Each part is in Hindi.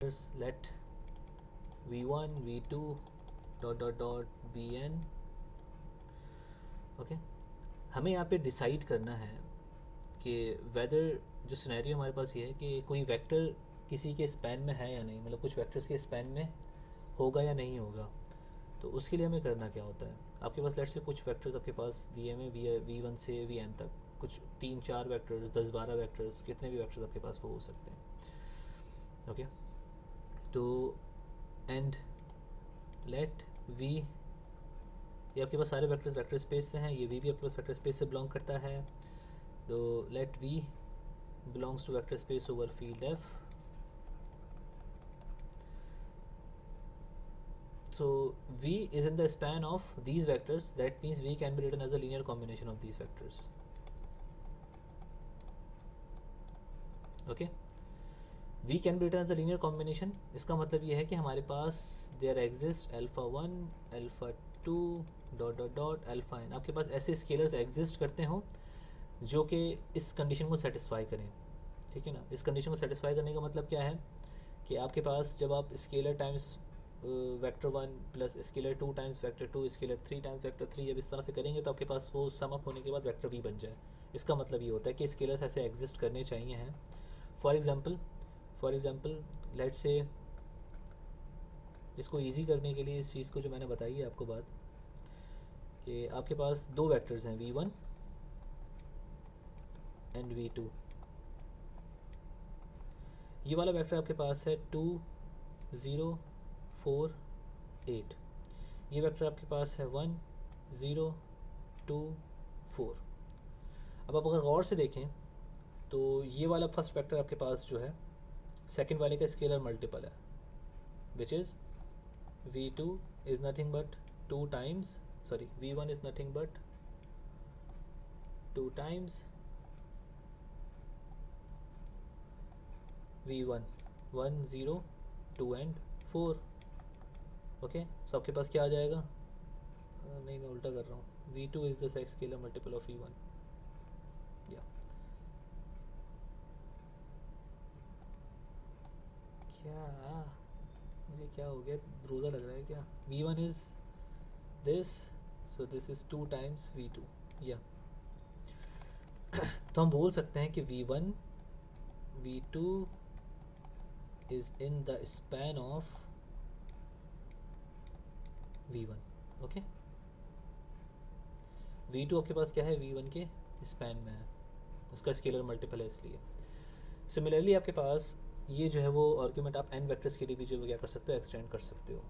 let v1 v2 dot dot dot vn। Okay, हमें यहाँ पे डिसाइड करना है कि वेदर, जो सिनेरियो हमारे पास ये है कि कोई वेक्टर किसी के स्पैन में है या नहीं, मतलब कुछ वेक्टर्स के स्पैन में होगा या नहीं होगा। तो उसके लिए हमें करना क्या होता है, आपके पास लेट्स से कुछ वेक्टर्स आपके पास दिए में v1 से vn तक, कुछ 3-4 वेक्टर्स, 10-12 वेक्टर्स, कितने भी वेक्टर्स आपके पास वो हो सकते हैं। ओके, तो एंड लेट v, ये आपके पास सारे वेक्टर्स वेक्टर स्पेस से हैं, ये v भी आपके पास वेक्टर स्पेस से बिलोंग करता है। तो let v belongs to vector space over field f। So v is in the span of these vectors, that means v can be written as a linear combination of these vectors. Okay, v can be written as a linear combination, इसका मतलब ये है कि हमारे पास there exist alpha 1 alpha 2 dot dot dot alpha n, आपके पास ऐसे स्केलर्स एग्जिस्ट करते हों जो कि इस कंडीशन को सेटिस्फाई करें। ठीक है ना, इस कंडीशन को सेटिस्फाई करने का मतलब क्या है कि आपके पास जब आप scalar times vector 1 plus scalar 2 times vector 2 scalar 3 times vector 3 जब इस तरह से करेंगे तो आपके पास वो सम अप होने के बाद वेक्टर v बन जाए। इसका मतलब ये होता है कि स्केलर्स ऐसे एग्जिस्ट करने चाहिए हैं। फॉर एग्जांपल लेट से, इसको इजी करने के लिए इस चीज़ को जो मैंने बताई है आपको बात, कि आपके पास दो वेक्टर्स हैं v1 एंड v2। ये वाला वेक्टर आपके पास है 2 0 4 8, ये वेक्टर आपके पास है 1 0 2 4। अब आप अगर गौर से देखें तो ये वाला फर्स्ट वेक्टर आपके पास जो है सेकंड वाले का स्केलर मल्टीपल है, which is v2 is nothing but 2 times, sorry v1 is nothing but 2 times v1 1 0 2 and 4। Okay, so आपके पास क्या आ जाएगा, नहीं मैं उल्टा कर रहा हूँ, v2 is the scalar multiple of v1। या क्या, मुझे क्या हो गया, रोज़ा लग रहा है क्या, v1 is this, so this is 2 times v2। या तो हम बोल सकते हैं कि v1 v2 is in the span of v1। Okay, v2 आपके पास क्या है, v1 के स्पैन में है, उसका स्केलर मल्टीपल है इसलिए। सिमिलरली आपके पास ये जो है वो आर्ग्यूमेंट आप n वेक्टर्स के लिए भी जो क्या कर सकते हो, एक्सटेंड कर सकते हो।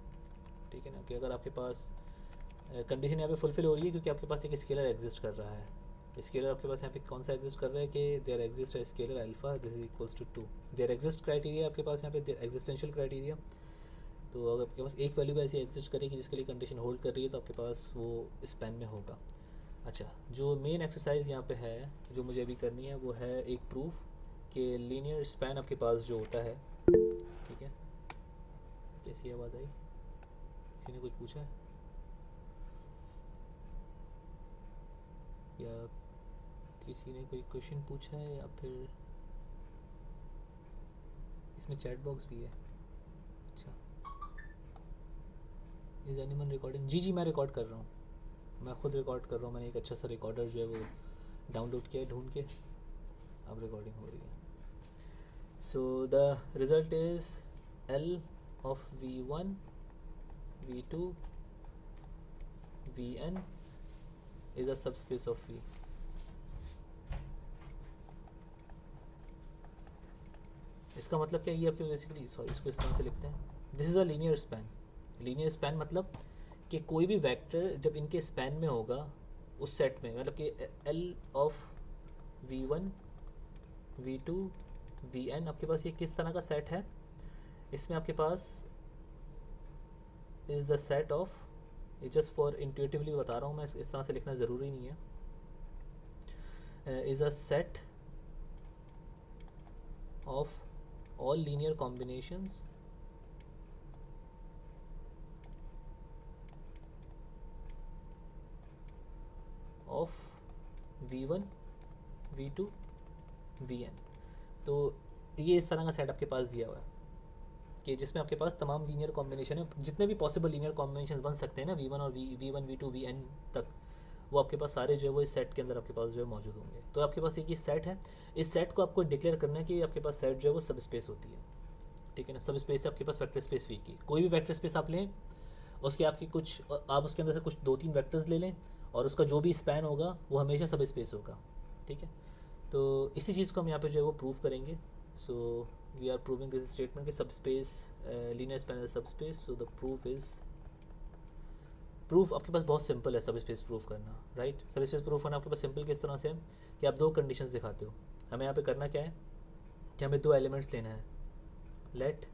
ठीक है ना, कि अगर आपके पास कंडीशन यहाँ पे फुलफिल हो रही है क्योंकि आपके पास एक स्केलर एग्जिस्ट कर रहा है, स्केलर आपके पास यहाँ पे कौन सा एग्जिस्ट कर रहा है कि देयर एग्जिस्ट है scalar alpha this is equals to 2, there exist criteria आपके पास यहाँ पे एग्जिस्टेंशियल क्राइटेरिया। तो अगर आपके पास एक वैल्यू भी ऐसी एग्जिस्ट करेगी जिसके लिए कंडीशन होल्ड कर रही है तो आपके पास वो स्पैन में होगा। अच्छा, जो मेन एक्सरसाइज यहाँ पे है जो मुझे अभी करनी है वो है एक प्रूफ कि लीनियर स्पैन आपके पास जो होता है, ठीक है, कैसी आवाज़ आई, किसी ने कुछ पूछा है या किसी ने कोई क्वेश्चन पूछा है या फिर इसमें चैट बॉक्स भी है। अच्छा, इज़ एनीवन रिकॉर्डिंग, जी जी मैं रिकॉर्ड कर रहा हूँ, मैं खुद रिकॉर्ड कर रहा हूँ, मैंने एक अच्छा सा रिकॉर्डर जो है वो डाउनलोड किया है ढूंढ के, अब रिकॉर्डिंग हो रही है। So the result is L of v1 v2 vn is a subspace of v। इसका मतलब क्या, ये आपके बेसिकली, सॉरी इसको इस तरह से लिखते हैं, this is a linear span. Linear span मतलब कि कोई भी वेक्टर जब इनके स्पैन में होगा उस सेट में, मतलब कि L of v1 v2 vn, आपके पास ये किस तरह का सेट है, इसमें आपके पास इज़ द सेट ऑफ, ये जस्ट फॉर इंट्यूटिवली बता रहा हूँ मैं, इस तरह से लिखना ज़रूरी नहीं है, is a set of all linear combinations of v1 v2 vn। तो ये इस तरह का सेट आपके पास दिया हुआ है कि जिसमें आपके पास तमाम लीनियर कॉम्बिनेशन है, जितने भी पॉसिबल लीनियर कॉम्बिनेशन बन सकते हैं ना V1 और V1 V2 Vn तक, वो आपके पास सारे जो है वो इस सेट के अंदर आपके पास जो है मौजूद होंगे। तो आपके पास एक ये सेट है, इस सेट को आपको डिक्लेयर करना है कि आपके पास सेट जो है वो सब स्पेस होती है, ठीक है ना। सब स्पेस है आपके पास वेक्टर स्पेस वी की, कोई भी वेक्टर स्पेस आप लें, उसके आपकी कुछ, आप उसके अंदर से कुछ 2-3 वेक्टर्स ले लें और उसका जो भी स्पैन होगा वो हमेशा सब स्पेस होगा, ठीक है। तो इसी चीज़ को हम यहाँ पे जो है वो प्रूव करेंगे। So we are proving this statement कि subspace linear span is subspace. So the proof is, proof आपके पास बहुत सिंपल है सब स्पेस प्रूफ करना, राइट। सब स्पेस प्रूफ करना आपके पास सिंपल किस तरह से है कि आप दो कंडीशंस दिखाते हो। हमें यहाँ पे करना क्या है कि हमें दो एलिमेंट्स लेना है, let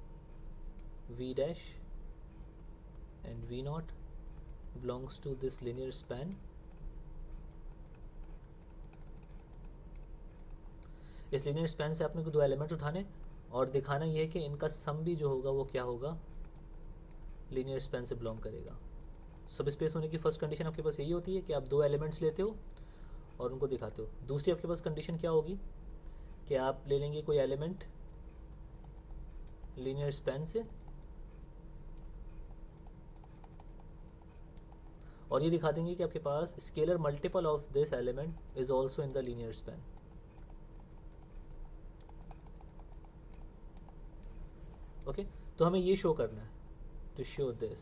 v dash and v not belongs to this linear span. इस लीनियर स्पैन से आपने को दो एलिमेंट उठाने और दिखाना ये है कि इनका सम भी जो होगा वो क्या होगा, लीनियर स्पैन से बिलोंग करेगा। सब स्पेस होने की फर्स्ट कंडीशन आपके पास यही होती है कि आप दो एलिमेंट्स लेते हो और उनको दिखाते हो। दूसरी आपके पास कंडीशन क्या होगी कि आप ले लेंगे कोई एलिमेंट लीनियर स्पैन से और ये दिखा देंगे कि आपके पास scalar multiple of this element is also in the linear span. Okay, तो हमें ये शो करना है, टू शो दिस।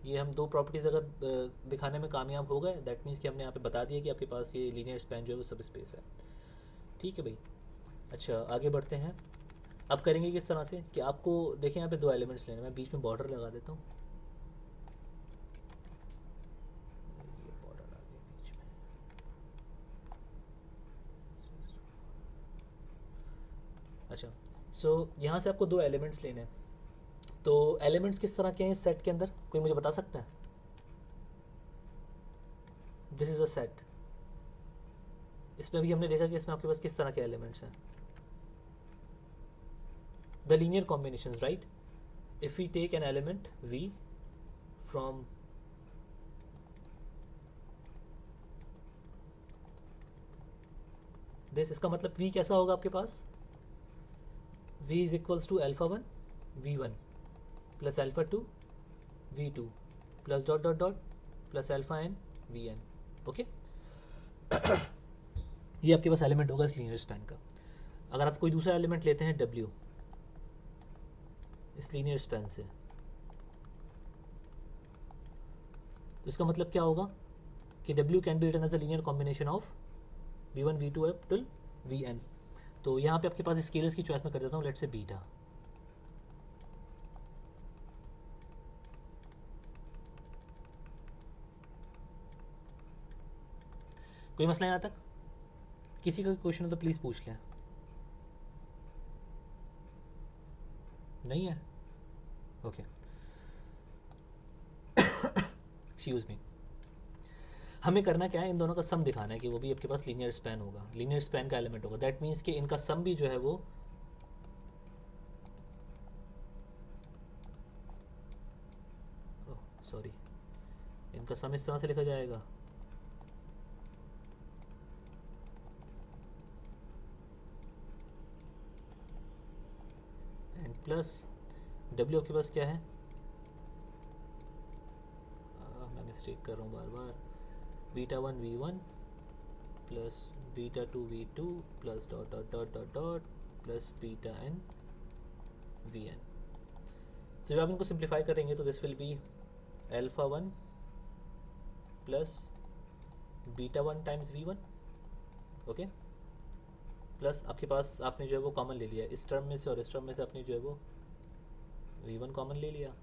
ये हम दो प्रॉपर्टीज़ अगर दिखाने में कामयाब हो गए, दैट मीन्स कि हमने यहाँ पे बता दिया कि आपके पास ये लीनियर स्पैन जो है वो सब स्पेस है, ठीक है भाई। अच्छा, आगे बढ़ते हैं। अब करेंगे किस तरह से कि आपको देखें यहाँ पे दो एलिमेंट्स लेने, मैं बीच में बॉर्डर लगा देता हूँ, ये बॉर्डर आ गया बीच में। अच्छा, सो यहाँ से आपको दो एलिमेंट्स लेने हैं, तो एलिमेंट्स किस तरह के हैं इस सेट के अंदर, कोई मुझे बता सकता है? दिस इज अ सेट, इसमें भी हमने देखा कि इसमें आपके पास किस तरह के एलिमेंट्स हैं, the linear combination, right. If we take an element v from this, इसका मतलब v कैसा होगा आपके पास, v is equals to alpha 1 v1 plus alpha 2 v2 plus dot dot dot plus alpha n vn। Okay, ये आपके पास एलिमेंट होगा इस लीनियर स्पैन का। अगर आप कोई दूसरा एलिमेंट लेते हैं w इस लीनियर स्पैन से, तो इसका मतलब क्या होगा कि w can be written as a linear combination of v1 v2 up till vn। तो यहाँ पे आपके पास स्केलर्स की चॉइस में कर देता हूँ, लेट्स से बीटा। कोई मसला यहाँ तक? किसी का क्वेश्चन हो तो प्लीज़ पूछ लें। नहीं है? Okay, excuse me. हमें करना क्या है, इन दोनों का सम दिखाना है कि वो भी आपके पास लीनियर स्पैन होगा, लीनियर स्पैन का एलिमेंट होगा। दैट मीन्स कि इनका सम भी जो है वो सॉरी, इनका सम इस तरह से लिखा जाएगा, एंड प्लस w आपके पास क्या है, मैं मिस्टेक कर रहा हूँ बार बार, beta 1 v1 plus beta 2 v2 plus dot dot dot dot dot plus beta n vn। जब आप इनको सिंप्लीफाई करेंगे तो this will be alpha 1 plus beta 1 times v1, okay, plus आपके पास आपने जो है वो कॉमन ले लिया इस टर्म में से और इस टर्म में से, आपने जो है वो v1 कॉमन ले लिया,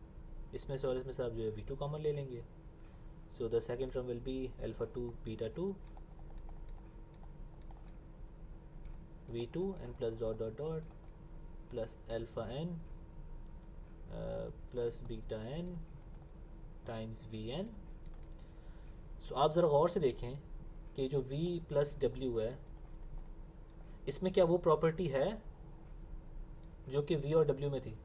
इसमें से और इसमें से आप जो है v2 कॉमन ले लेंगे। सो the second term will be alpha 2 beta 2 v2 and plus dot dot dot plus alpha n plus beta n times vn। सो आप ज़रा गौर से देखें कि जो v प्लस w है, इसमें क्या वो प्रॉपर्टी है जो कि v और w में थी?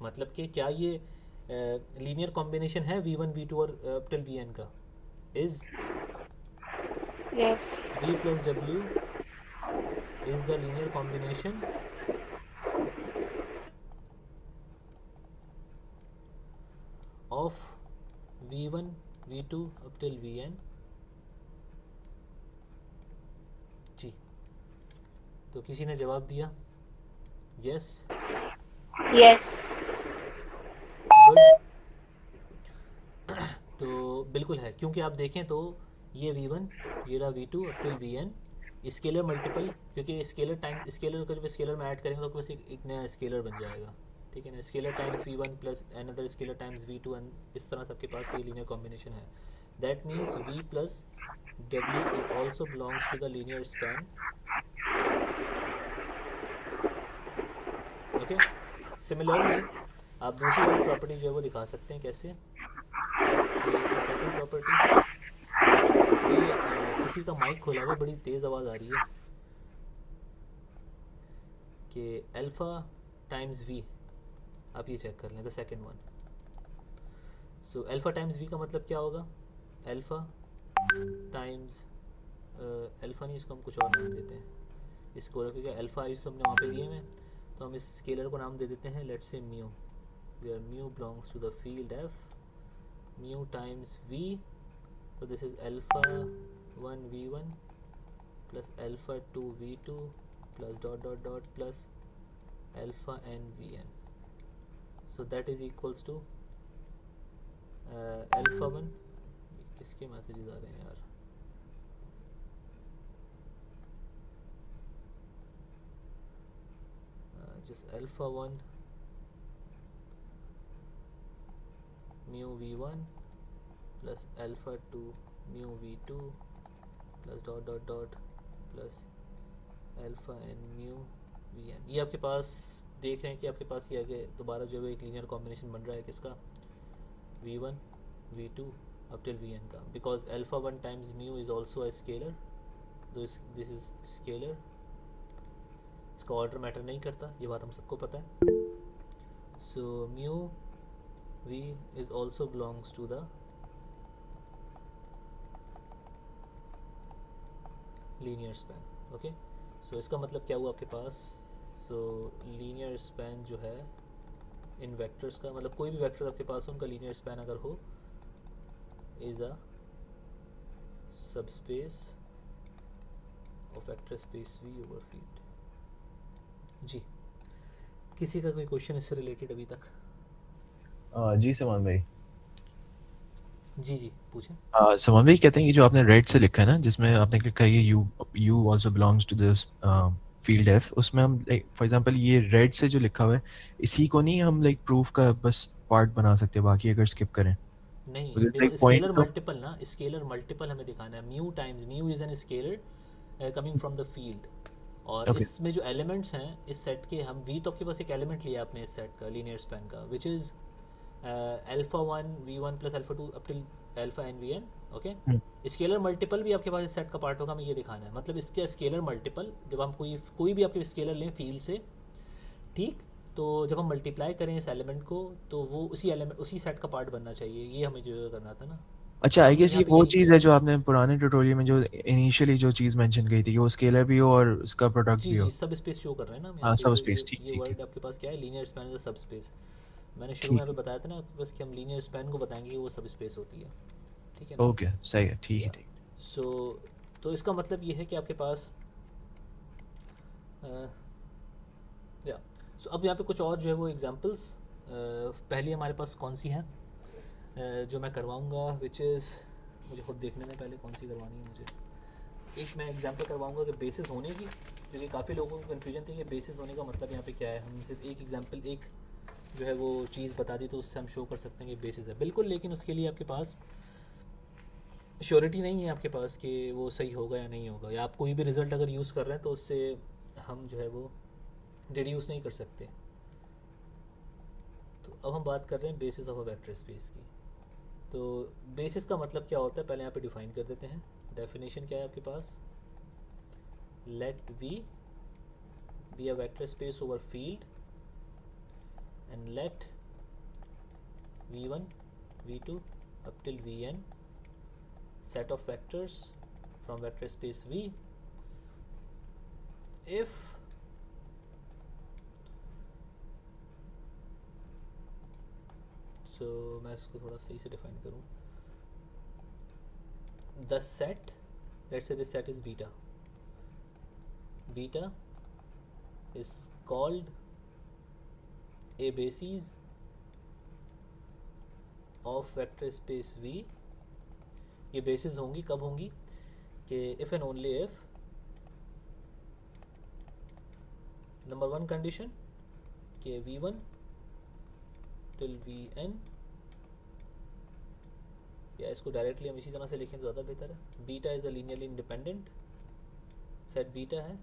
मतलब कि क्या ये लीनियर कॉम्बिनेशन है v1 v2 और टिल vn का? Is Yes. v plus w is the linear combination of v1 v2 up till vn। जी, तो किसी ने जवाब दिया यस। यस। गुड। तो बिल्कुल है, क्योंकि आप देखें तो ये v1, ये रहा v2 up till vn, scalar multiple, क्योंकि स्केलर टाइम स्केलर को जब स्केलर में ऐड करेंगे तो आपके पास एक नया स्केलर बन जाएगा, ठीक है ना। Scalar times v1 plus another scalar times v2, इस तरह से आपके पास ये लीनियर कॉम्बिनेशन है। That means v plus w is also belongs to the linear span. Okay, similarly आप दूसरी वाली प्रॉपर्टी जो है वो दिखा सकते हैं कैसे, कि द सेकंड प्रॉपर्टी, ये किसी का माइक खोला हुआ है, बड़ी तेज़ आवाज़ आ रही है, कि अल्फ़ा टाइम्स वी, आप ये चेक कर लें the second one. So alpha times v का मतलब क्या होगा, अल्फ़ा टाइम्स अल्फ़ा नहीं, इसको हम कुछ और नाम देते हैं इसको, क्योंकि अल्फ़ा आइज तो हमने वहाँ पे लिए हुए हैं, तो हम इस स्केलर को नाम दे देते हैं let's say mu, where mu belongs to the field F, mu times v, so this is alpha 1 v1 plus alpha 2 v2 plus dot dot dot plus alpha n vn, so that is equals to alpha 1, किसके मैसेजेस आ रहे हैं यार, just alpha 1 mu v1 plus alpha 2 mu v2 plus dot dot dot plus alpha n mu vn। ये आपके पास देख रहे हैं कि आपके पास ये आगे दोबारा जो है एक लीनियर कॉम्बिनेशन बन रहा है किसका, v1 v2 up till vn का, because alpha 1 times mu is also a scalar, this is scalar, इसका ऑर्डर मैटर नहीं करता, ये बात हम सबको पता है। So mu v is also belongs to the linear span. Okay, so इसका मतलब क्या हुआ आपके पास, सो लीनियर स्पैन जो है इन वेक्टर्स का, मतलब कोई भी वेक्टर आपके पास हो उनका लीनियर स्पैन अगर हो is a subspace of vector space V over field. जी, किसी का कोई क्वेश्चन इससे रिलेटेड अभी तक? जी समान भाई। जी जी पूछें। समान भाई कहते हैं ये जो आपने रेड से लिखा है ना, जिसमें आपने लिखा है ये u also belongs to this field F, उसमें हम लाइक फॉर एग्जांपल ये रेड से जो लिखा हुआ है इसी को नहीं हम लाइक प्रूफ का बस पार्ट बना सकते हैं, बाकी अगर स्किप करें नहीं देखो, लाइक स्केलर पॉइंट तो। मल्टीपल ना, स्केलर मल्टीपल हमें दिखाना है, mu times mu is an scalar coming from the field, और ओके इसमें जो एलिमेंट्स हैं इस सेट के, हम वी तो आपके पास एक एलिमेंट लिया आपने इस सेट का लीनियर स्पैन का, which is alpha 1 v1 plus alpha 2 up till alpha n v n. Okay, scalar multiple भी आपके पास इस सेट का पार्ट होगा, हमें ये दिखाना है, मतलब इसके स्केलर मल्टीपल जब हम कोई भी आपके स्केलर लें फील्ड से, ठीक, तो जब हम मल्टीप्लाई करें इस एलिमेंट को तो वो उसी एलिमेंट उसी सेट का पार्ट बनना चाहिए, ये हमें जो करना था ना, अच्छा, तो आई हमने गेस यहाँ ये पे वो यही चीज़ किया। है जो आपने पुराने ट्यूटोरियल में जो इनिशियली जो चीज़ मेंशन की थी कि वो स्केलर भी हो और उसका प्रोडक्ट जी भी जी, हो। सब स्पेस शो कर रहे हैं ना हम यहाँ हाँ, पे, सब जो स्पेस, ठीक ये ठीक ठीक वर्ड आपके पास क्या है, लीनियर स्पैन इज सब स्पेस। मैंने शुरू में ठीक यहाँ है। पे बताया था ना आपके पास कि हम लीनियर स्पैन को बताएंगे कि वो सब स्पेस होती है, ठीक है ना। ओके सही है, ठीक है या ठीक। सो तो इसका मतलब ये है कि आपके पास या सो अब यहाँ पे कुछ और जो है वो एग्जांपल्स, पहली हमारे पास कौन सी हैं जो मैं करवाऊँगा, विच इज़, मुझे खुद देखने में पहले कौन सी करवानी है मुझे, एक मैं एग्जांपल करवाऊंगा कि बेसिस होने की, क्योंकि काफ़ी लोगों को कन्फ्यूजन थी कि बेसिस होने का मतलब यहाँ पे क्या है। हम सिर्फ एक एग्जांपल, एक जो है वो चीज़ बता दी तो उससे हम शो कर सकते हैं कि बेसिस है, बिल्कुल, लेकिन उसके लिए आपके पास श्योरिटी नहीं है आपके पास कि वो सही होगा या नहीं होगा, या आप कोई भी रिज़ल्ट अगर यूज़ कर रहे हैं तो उससे हम जो है वो डिड्यूस नहीं कर सकते। तो अब हम बात कर रहे हैं basis of a vector space की। तो बेसिस का मतलब क्या होता है पहले यहाँ पे डिफाइन कर देते हैं। डेफिनेशन क्या है आपके पास, let V be a vector space over field and let v1 v2 up till vn set of vectors from vector space V if सो मैं इसको थोड़ा सही से डिफाइन करूँ. The set, let's say this set is beta. Beta is called a basis of vector space V. ये basis होंगी कब होंगी कि if and only if number one condition कि V1 till Vn, या इसको डायरेक्टली हम इसी तरह से लिखें तो ज़्यादा बेहतर है. Beta is a linearly independent set, beta है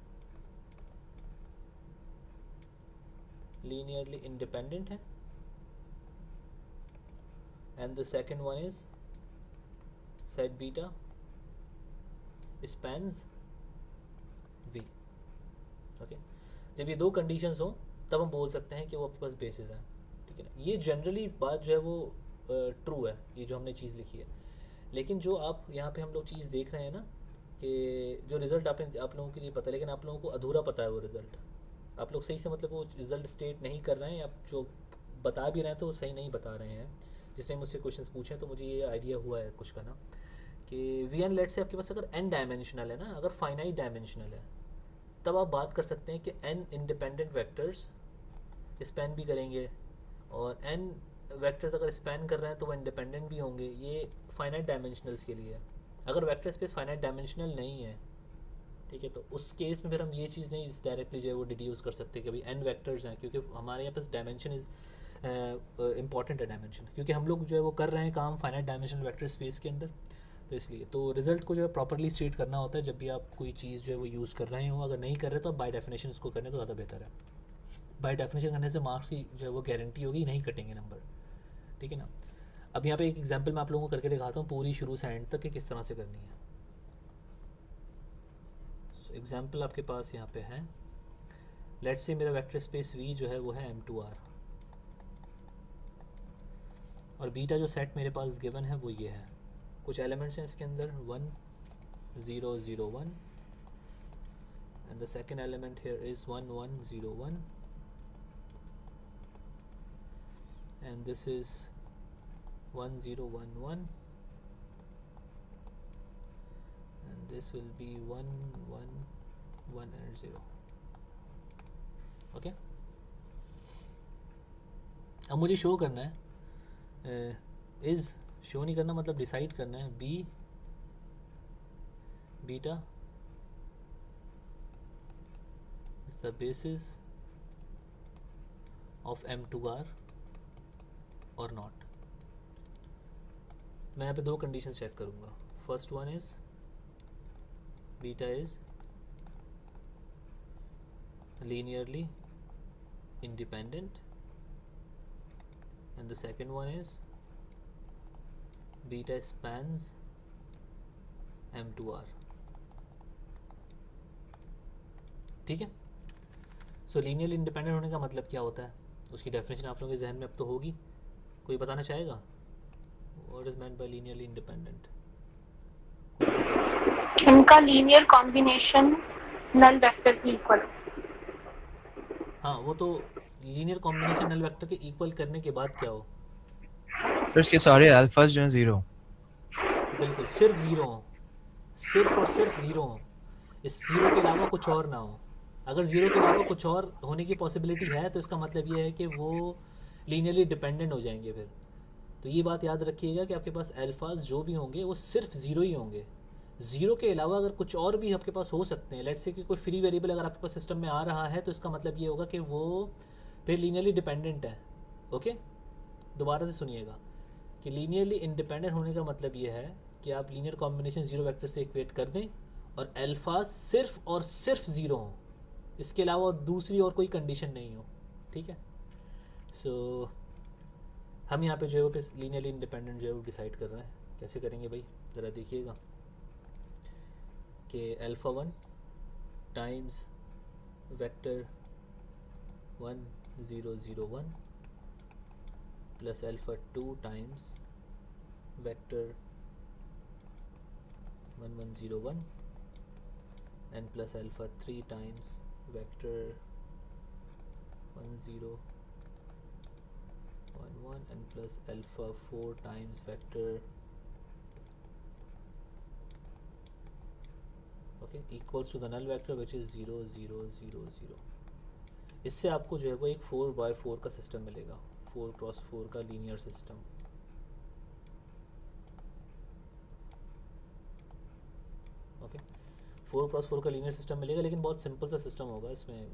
linearly independent है. And the second one is set beta spans V. Okay, जब ये दो कंडीशंस हो तब हम बोल सकते हैं कि वो आपके पास बेसिस है. ठीक है ना, ये जनरली बात जो है वो ट्रू है, ये जो हमने चीज़ लिखी है. लेकिन जो आप यहाँ पे हम लोग चीज़ देख रहे हैं ना कि जो रिज़ल्ट आप लोगों के लिए पता है, लेकिन आप लोगों को अधूरा पता है वो रिज़ल्ट. आप लोग सही से मतलब वो रिज़ल्ट स्टेट नहीं कर रहे हैं, आप जो बता भी रहे हैं तो वो सही नहीं बता रहे हैं. जिससे मुझसे क्वेश्चंस पूछे तो मुझे ये आइडिया हुआ है कुछ का ना कि वी एन लेट से आपके पास अगर एन डायमेंशनल है ना, अगर फाइनाइट डायमेंशनल है, तब आप बात कर सकते हैं कि एन इंडिपेंडेंट वेक्टर्स स्पैन भी करेंगे, और एन वेक्टर्स अगर स्पैन कर रहे हैं तो वो इंडिपेंडेंट भी होंगे. ये फाइनाइट डायमेंशनल्स के लिए है. अगर वेक्टर स्पेस फाइनाइट डायमेंशनल नहीं है, ठीक है, तो उस केस में फिर हम ये चीज़ नहीं डायरेक्टली जो है वो डिड्यूस कर सकते कि भाई एन वेक्टर्स हैं, क्योंकि हमारे यहाँ पास डायमेंशन इज़ इंपॉर्टेंट है. डायमेंशन क्योंकि हम लोग जो है वो कर रहे हैं काम फाइनाइट डायमेंशनल वेक्टर स्पेस के अंदर, तो इसलिए तो रिजल्ट को जो है प्रॉपरली स्टेट करना होता है जब भी आप कोई चीज़ जो है वो यूज़ कर रहे हो. अगर नहीं कर रहे तो आप बाय डेफिनेशन इसको करने तो ज़्यादा बेहतर है. बाय डेफिनेशन करने से मार्क्स की जो है वो गारंटी होगी, नहीं कटेंगे नंबर. ठीक है ना. अब यहाँ पे एक एग्जांपल मैं आप लोगों को करके दिखाता हूँ पूरी शुरू से एंड तक कि किस तरह से करनी है. एग्जाम्पल आपके पास यहाँ पे है. लेट्स से मेरा वेक्टर स्पेस V जो है वो है M2R, और बीटा जो सेट मेरे पास गिवन है वो ये है. कुछ एलिमेंट्स हैं इसके अंदर 1 0 0 1, and the second element here is 1 1 0 1, and this is 1 0 1 1, and this will be 1 1 1 and 0. Okay, अब मुझे शो करना है, इज शो नहीं करना मतलब डिसाइड करना है. B beta is the basis of M2R और नॉट. मैं यहाँ पे दो कंडीशंस चेक करूँगा. First one is beta is linearly independent, and the second one is beta spans M2R. ठीक है. सो लीनियरली इंडिपेंडेंट होने का मतलब क्या होता है, उसकी डेफिनेशन आप लोगों के जहन में अब तो होगी. कोई बताना चाहेगा what is meant by linearly independent? इनका लीनियर कॉम्बिनेशन नल वेक्टर की इक्वल. हाँ, वो तो लीनियर कॉम्बिनेशन नल वेक्टर के इक्वल करने के बाद क्या हो? सर इसके सारे अल्फाज जो हैं जीरो. बिल्कुल, सिर्फ ज़ीरो हो, सिर्फ और सिर्फ ज़ीरो हो. इस ज़ीरो के अलावा कुछ और ना हो. अगर ज़ीरो के अलावा कुछ और होने की पॉसिबिलिटी है तो इसका मतलब ये है कि वो लीनियरली डिपेंडेंट हो जाएंगे फिर. तो ये बात याद रखिएगा कि आपके पास अल्फाज जो भी होंगे वो सिर्फ ज़ीरो ही होंगे. ज़ीरो के अलावा अगर कुछ और भी आपके पास हो सकते हैं, लेट्स से कि कोई फ्री वेरिएबल अगर आपके पास सिस्टम में आ रहा है, तो इसका मतलब ये होगा कि वो फिर लीनियरली डिपेंडेंट है. ओके, दोबारा से सुनिएगा कि लीनियरली इंडिपेंडेंट होने का मतलब ये है कि आप लीनियर कॉम्बिनेशन ज़ीरो वेक्टर से इक्वेट कर दें और अल्फाज सिर्फ और सिर्फ ज़ीरो हों, इसके अलावा दूसरी और कोई कंडीशन नहीं हो. ठीक है. सो हम यहाँ पे जो है वो लीनियरली इंडिपेंडेंट जो है वो डिसाइड कर रहे हैं. कैसे करेंगे भाई, ज़रा देखिएगा कि alpha 1 times vector 1 0 0 1 plus alpha 2 times vector 1 1 0 1 and plus alpha 3 times vector 1 0 1 1 n plus alpha 4 times vector okay equals to the null vector which is 0 0 0 0. इससे आपको जो है वो एक 4x4 का सिस्टम मिलेगा, 4x4 का लीनियर सिस्टम. ओके 4x4 का लीनियर सिस्टम मिलेगा, लेकिन बहुत सिंपल सा सिस्टम होगा. इसमें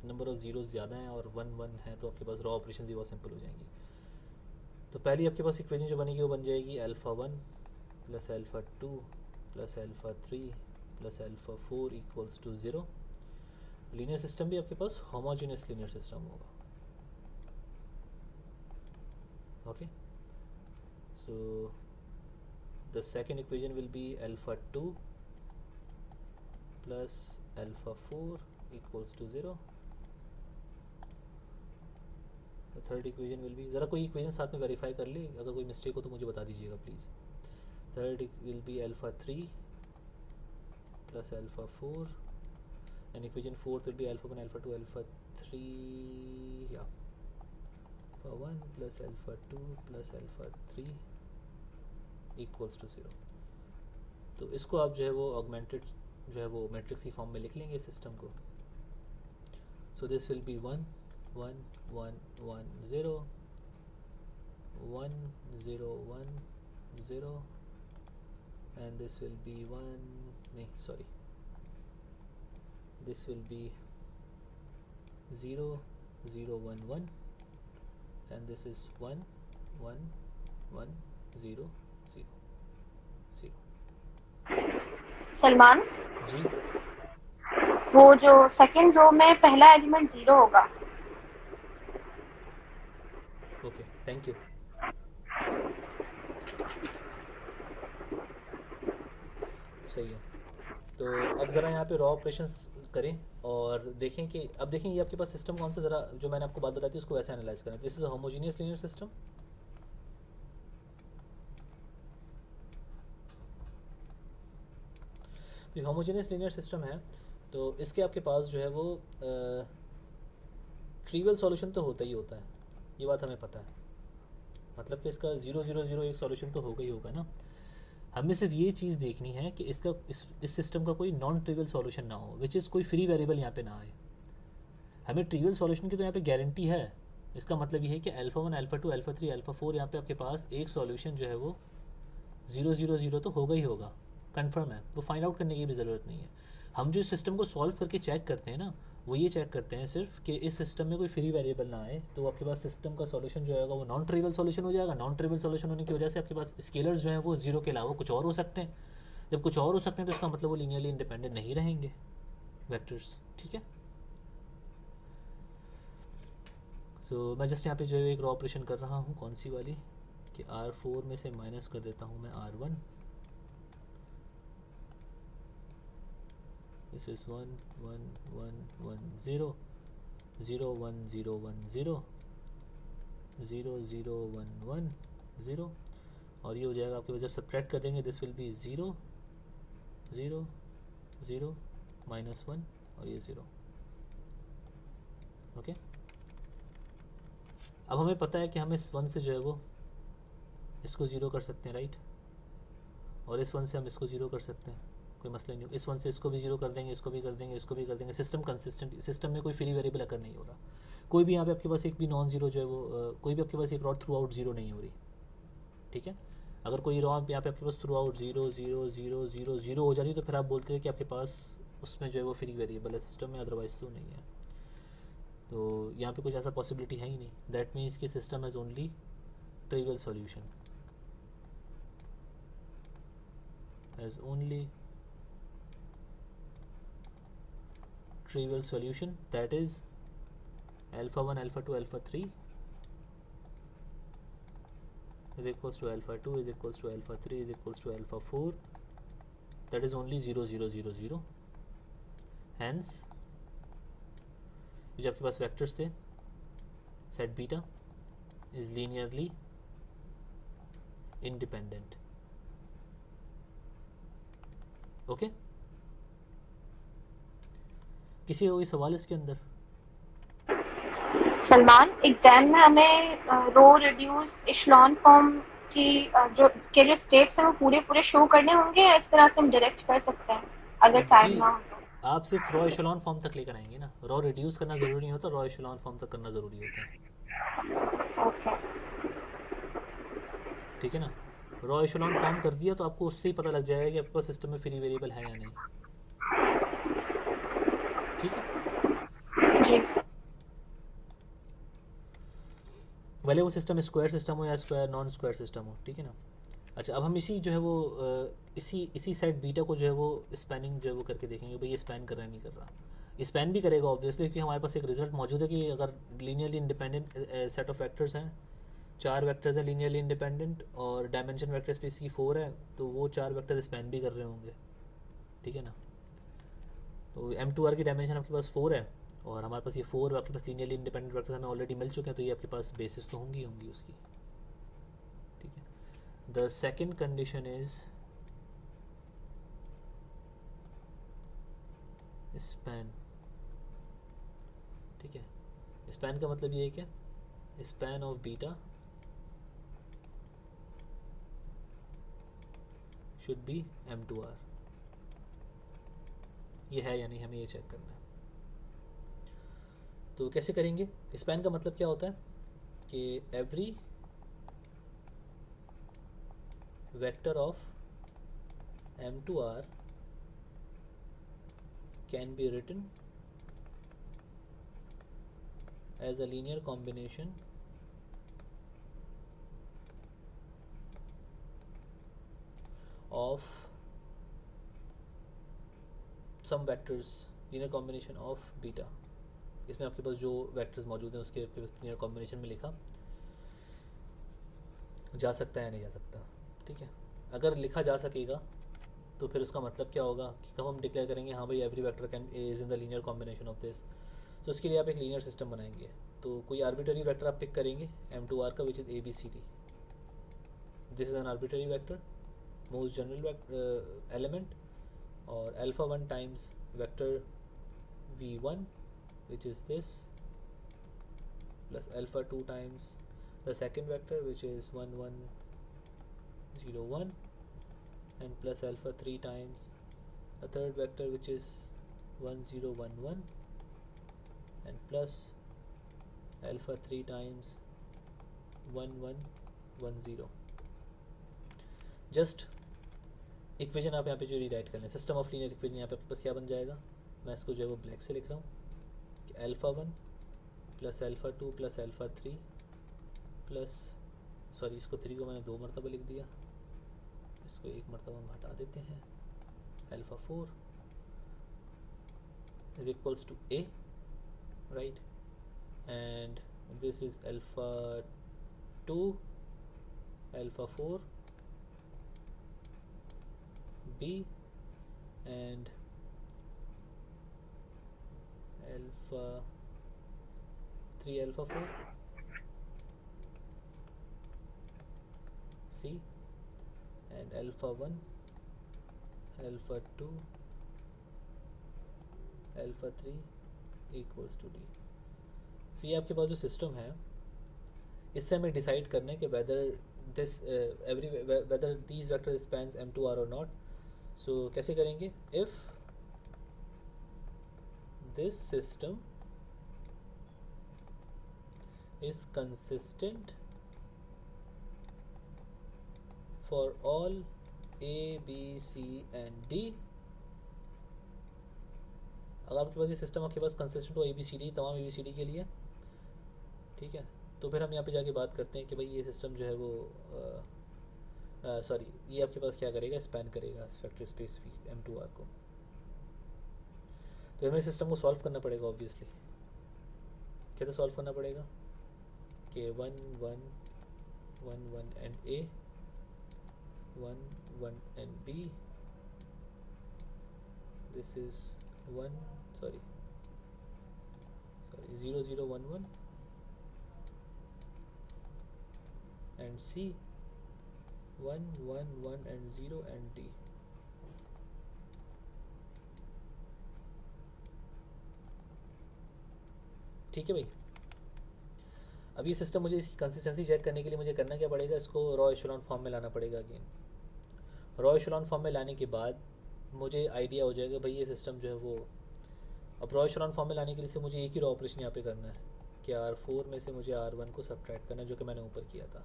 नंबर ऑफ जीरोस ज़्यादा हैं और 1 1 है, तो आपके पास रॉ ऑपरेशन भी बहुत सिंपल हो जाएंगी. तो पहली आपके पास इक्वेशन जो बनेगी वो बन जाएगी alpha 1 plus alpha 2 plus alpha 3 plus alpha 4 equals to 0. Linear system भी आपके पास होमोजेनियस लीनियर सिस्टम होगा. Okay so the second equation will be alpha 2 plus alpha 4 equals to 0. The third equation will be, ज़रा कोई इक्वेशन साथ में वेरीफाई कर ली, अगर कोई मिस्टेक हो तो मुझे बता दीजिएगा please. Third will be alpha 3 plus alpha 4 and equation 4th will be alpha 1 alpha 2 alpha 3 yeah alpha 1 plus alpha 2 plus alpha 3 equals to 0. तो इसको आप जो है वो ऑगमेंटेड जो है वो मैट्रिक्स की फॉर्म में लिख लेंगे सिस्टम को. So this will B 1 1 1 1 0 1 0 1 0 and this will be 1 नहीं sorry this will be 0 0 1 1 and this is 1 1 1 0 0 0. Salman, जी वो जो सेकंड रो में पहला एलिमेंट 0 होगा. Okay thank you. सही है. तो अब ज़रा यहाँ पे रॉ ऑपरेशंस करें और देखें कि अब देखें ये आपके पास सिस्टम कौन सा, ज़रा जो मैंने आपको बात बताई थी उसको वैसे एनालाइज करें. This is a homogeneous linear system. तो होमोजेनियस लीनियर सिस्टम है, तो इसके आपके पास जो है वो ट्रिवियल सॉल्यूशन तो होता ही होता है, ये बात हमें पता है. मतलब कि इसका 0 0 0 एक सॉल्यूशन तो होगा ही होगा ना. हमें सिर्फ ये चीज़ देखनी है कि इसका इस सिस्टम का कोई नॉन ट्रिवियल सॉल्यूशन ना हो, विच इज़ कोई फ्री वेरिएबल यहाँ पे ना आए. हमें ट्रिवियल सॉल्यूशन की तो यहाँ पे गारंटी है. इसका मतलब ये है कि अल्फ़ा 1 अल्फ़ा 2 अल्फ़ा 3 अल्फ़ा 4 यहाँ पे आपके पास एक सॉल्यूशन जो है वो 0 0 0 तो होगा ही होगा, कंफर्म है. वो फाइंड आउट करने की भी ज़रूरत नहीं है. हम जो सिस्टम को सॉल्व करके चेक करते हैं ना, वो ये चेक करते हैं सिर्फ कि इस सिस्टम में कोई फ्री वेरिएबल ना आए, तो आपके पास सिस्टम का सॉल्यूशन जो होगा वो नॉन ट्रिवियल सॉल्यूशन हो जाएगा. नॉन ट्रिवियल सॉल्यूशन होने की वजह से आपके पास स्केलर्स जो हैं वो 0 के अलावा कुछ और हो सकते हैं. जब कुछ और हो सकते हैं तो इसका मतलब वो लीनियरली इंडिपेंडेंट नहीं रहेंगे वेक्टर्स. ठीक है. सो मैं जस्ट यहाँ पे जो है एक रॉ ऑपरेशन कर रहा हूँ, कौन सी वाली, कि R4 में से माइनस कर देता हूँ मैं R1. This is 1 1 1 1 0 0 1 0 1 0 0 0 1 1 0 और ये हो जाएगा आपके पास. जब सब्ट्रैक्ट कर देंगे दिस विल बी 0 0 0 माइनस 1 और ये 0. ओके अब हमें पता है कि हम इस 1 से जो है वो इसको 0 कर सकते हैं, राइट. और इस 1 से हम इसको 0 कर सकते हैं, कोई मसला नहीं हो. इस 1 से इसको भी 0 कर देंगे, इसको भी कर देंगे, इसको भी कर देंगे. सिस्टम कंसिस्टेंट, सिस्टम में कोई फ्री वेरिएबल अकर नहीं हो रहा. कोई भी यहाँ पे आपके पास एक भी नॉन जीरो जो है वो कोई भी आपके पास एक रॉड थ्रू आउट 0 नहीं हो रही. ठीक है. अगर कोई रॉ यहाँ पे आपके पास थ्रू आउट 0 0 0 0 0 हो जाती है तो फिर आप बोलते हैं कि आपके पास उसमें जो है वो फ्री वेरिएबल है सिस्टम में, अदरवाइज तो नहीं है. तो यहाँ पे कुछ ऐसा पॉसिबिलिटी है ही नहीं. दैट मीन्स कि system has only trivial solution, has only trivial solution, that is alpha 1 alpha 2 alpha 3 is equals to alpha 2 is equals to alpha 3 is equals to alpha 4, that is only 0 0 0 0. hence जो आपके पास वेक्टर्स थे set beta is linearly independent. Okay किसी का कोई सवाल इसके अंदर? सलमान, एग्जाम में हमें रो रिड्यूस इशलॉन फॉर्म की जो स्टेप्स हैं वो पूरे पूरे शो करने होंगे, या इस तरह से हम डायरेक्ट कर सकते हैं अगर जी, टाइम ना हो तो? आप सिर्फ रॉ एशेलॉन फॉर्म तक लेकर आएंगे ना, रॉ रिड्यूस करना ज़रूरी नहीं होता, रॉ एशेलॉन फॉर्म तक करना ज़रूरी होता है। ओके। ठीक है ना। रॉ एशेलॉन फॉर्म कर दिया तो आपको उससे ही पता लग जाएगा कि आपके पास सिस्टम में फ्री वेरिएबल है या नहीं। ठीक है। जी। भले वो सिस्टम स्क्वायर सिस्टम हो या स्क्वायर नॉन स्क्वायर सिस्टम हो, ठीक है ना। अच्छा, अब हम इसी जो है वो इसी इसी सेट बीटा को जो है वो स्पैनिंग जो है वो करके देखेंगे भाई ये स्पैन कर रहा है नहीं कर रहा। स्पैन भी करेगा ऑब्वियसली, क्योंकि हमारे पास एक रिजल्ट मौजूद है कि अगर linearly independent set of vectors हैं, 4 वेक्टर्स हैं लीनियरली इंडिपेंडेंट और डायमेंशन वेक्टर स्पेस की 4 है, तो वो 4 वेक्टर स्पैन भी कर रहे होंगे। ठीक है ना। तो M2R की डायमेंशन आपके पास 4 है और हमारे पास ये 4 आपके पास लीनियरली इंडिपेंडेंट वेक्टर्स हमें ऑलरेडी मिल चुके हैं, तो ये आपके पास बेसिस तो होंगी होंगी उसकी। ठीक है। The second condition is span. ठीक है। स्पैन का मतलब ये है क्या, span of beta should be M2R। ये है या नहीं, हमें ये चेक करना है। तो कैसे करेंगे? स्पैन का मतलब क्या होता है कि every vector of M2R can be written as a linear combination of some vectors, linear combination of beta। इसमें आपके पास जो वेक्टर्स मौजूद हैं उसके आपके पास linear combination में लिखा जा सकता है, नहीं जा सकता। ठीक है। अगर लिखा जा सकेगा तो फिर उसका मतलब क्या होगा कि कब हम डिक्लेयर करेंगे हाँ भाई every vector can is in the linear combination of this. तो उसके लिए आप एक लीनियर सिस्टम बनाएंगे। तो कोई आर्बिटरी वेक्टर आप पिक करेंगे M2R का, which is ABCD। This is an arbitrary vector, most general element, और alpha 1 times vector V1 which is this, plus alpha 2 times the second vector which is 1 1 0 1, and plus alpha 3 times the third vector which is 1 0 1 1, and plus alpha 3 times 1 1 1 0। Just equation आप यहाँ पे जो रीराइट कर लें, सिस्टम ऑफ लीनियर इक्वेशन यहाँ पे आपके पास क्या बन जाएगा, मैं इसको जो है वो ब्लैक से लिख रहा हूँ कि alpha 1 plus alpha 2 plus alpha 3 plus, sorry इसको 3 को मैंने 2 मरतबा लिख दिया, इसको 1 मरतबा हम हटा देते हैं, alpha 4 is equals to A, right, and this is alpha 2 alpha 4 B and alpha 3 alpha 4 C and alpha 1 alpha 2 alpha 3 equals to D। तो ये आपके पास जो सिस्टम है इससे हमें डिसाइड करना है कि whether this whether these vector spans M2R और नॉट। सो कैसे करेंगे, if this system is consistent for all A B C and D। अगर आपके पास ये सिस्टम आपके पास कंसिस्टेंट हो ABCD तमाम ABCD के लिए, ठीक है, तो फिर हम यहाँ पे जाके बात करते हैं कि भाई ये सिस्टम जो है वो सॉरी ये आपके पास क्या करेगा, स्पैन करेगा वेक्टर स्पेस M2R को। तो हमें सिस्टम को सॉल्व करना पड़ेगा ऑब्वियसली। कैसे सॉल्व करना पड़ेगा कि 1 1 1 1 and A 1 1 and B, this is 1 sorry 0 0 1 1 and C 1 1 1 and 0 and D। ठीक है भाई। अब ये सिस्टम मुझे इसकी कंसिस्टेंसी चेक करने के लिए मुझे करना क्या पड़ेगा, इसको रॉ एशेलॉन फॉर्म में लाना पड़ेगा अगेन। रॉ एशेलॉन फॉर्म में लाने के बाद मुझे आइडिया हो जाएगा भाई ये सिस्टम जो है वो, अब रॉ एशेलॉन फॉर्म में लाने के लिए से मुझे एक ही रॉ ऑपरेशन यहाँ पे करना है कि R4 में से मुझे R1 को सब्ट्रैक्ट करना है, जो कि मैंने ऊपर किया था।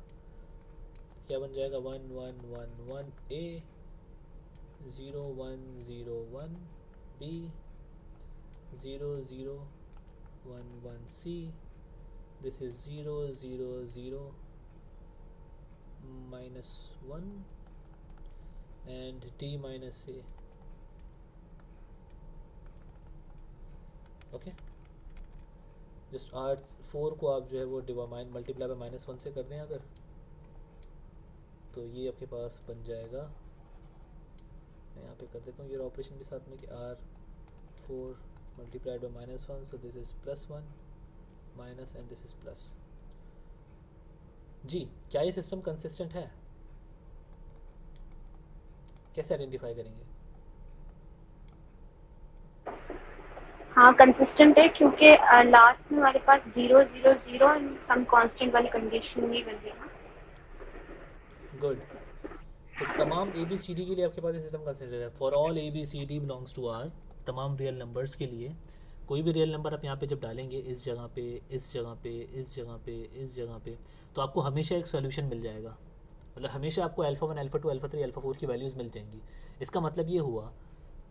क्या बन जाएगा 1 1 1 1 A 0 1 0 1 B 0 0 1 1 C, this is 0 0 0 minus 1 and D minus A। Okay, just R4 को आप जो है वो डिवाइन मल्टीप्लाई बाय -1 से कर दें अगर, तो ये आपके पास बन जाएगा, मैं यहाँ पे कर देता हूँ ये ऑपरेशन भी साथ में कि R4 multiplied by -1, so this is +1 minus and this is plus. जी, क्या ये सिस्टम कंसिस्टेंट है? कैसे आइडेंटिफाई करेंगे? हाँ कंसिस्टेंट है, क्योंकि लास्ट में हमारे पास 0 0 0 एंड सम कांस्टेंट वाली कंडीशन नहीं बन रही ना। गुड, तो तमाम ABCD के लिए आपके पास ये सिस्टम कंसिस्टेंट है। For all ABCD belongs to R, तमाम रियल नंबर्स के लिए कोई भी रियल नंबर आप यहाँ पे जब डालेंगे इस जगह पे, इस जगह पे, इस जगह पे, इस जगह पे, तो आपको हमेशा एक सोल्यूशन मिल जाएगा। मतलब हमेशा आपको अल्फ़ा 1 अल्फ़ा 2 अल्फ़ा 3 अल्फ़ा 4 की वैल्यूज़ मिल जाएंगी। इसका मतलब ये हुआ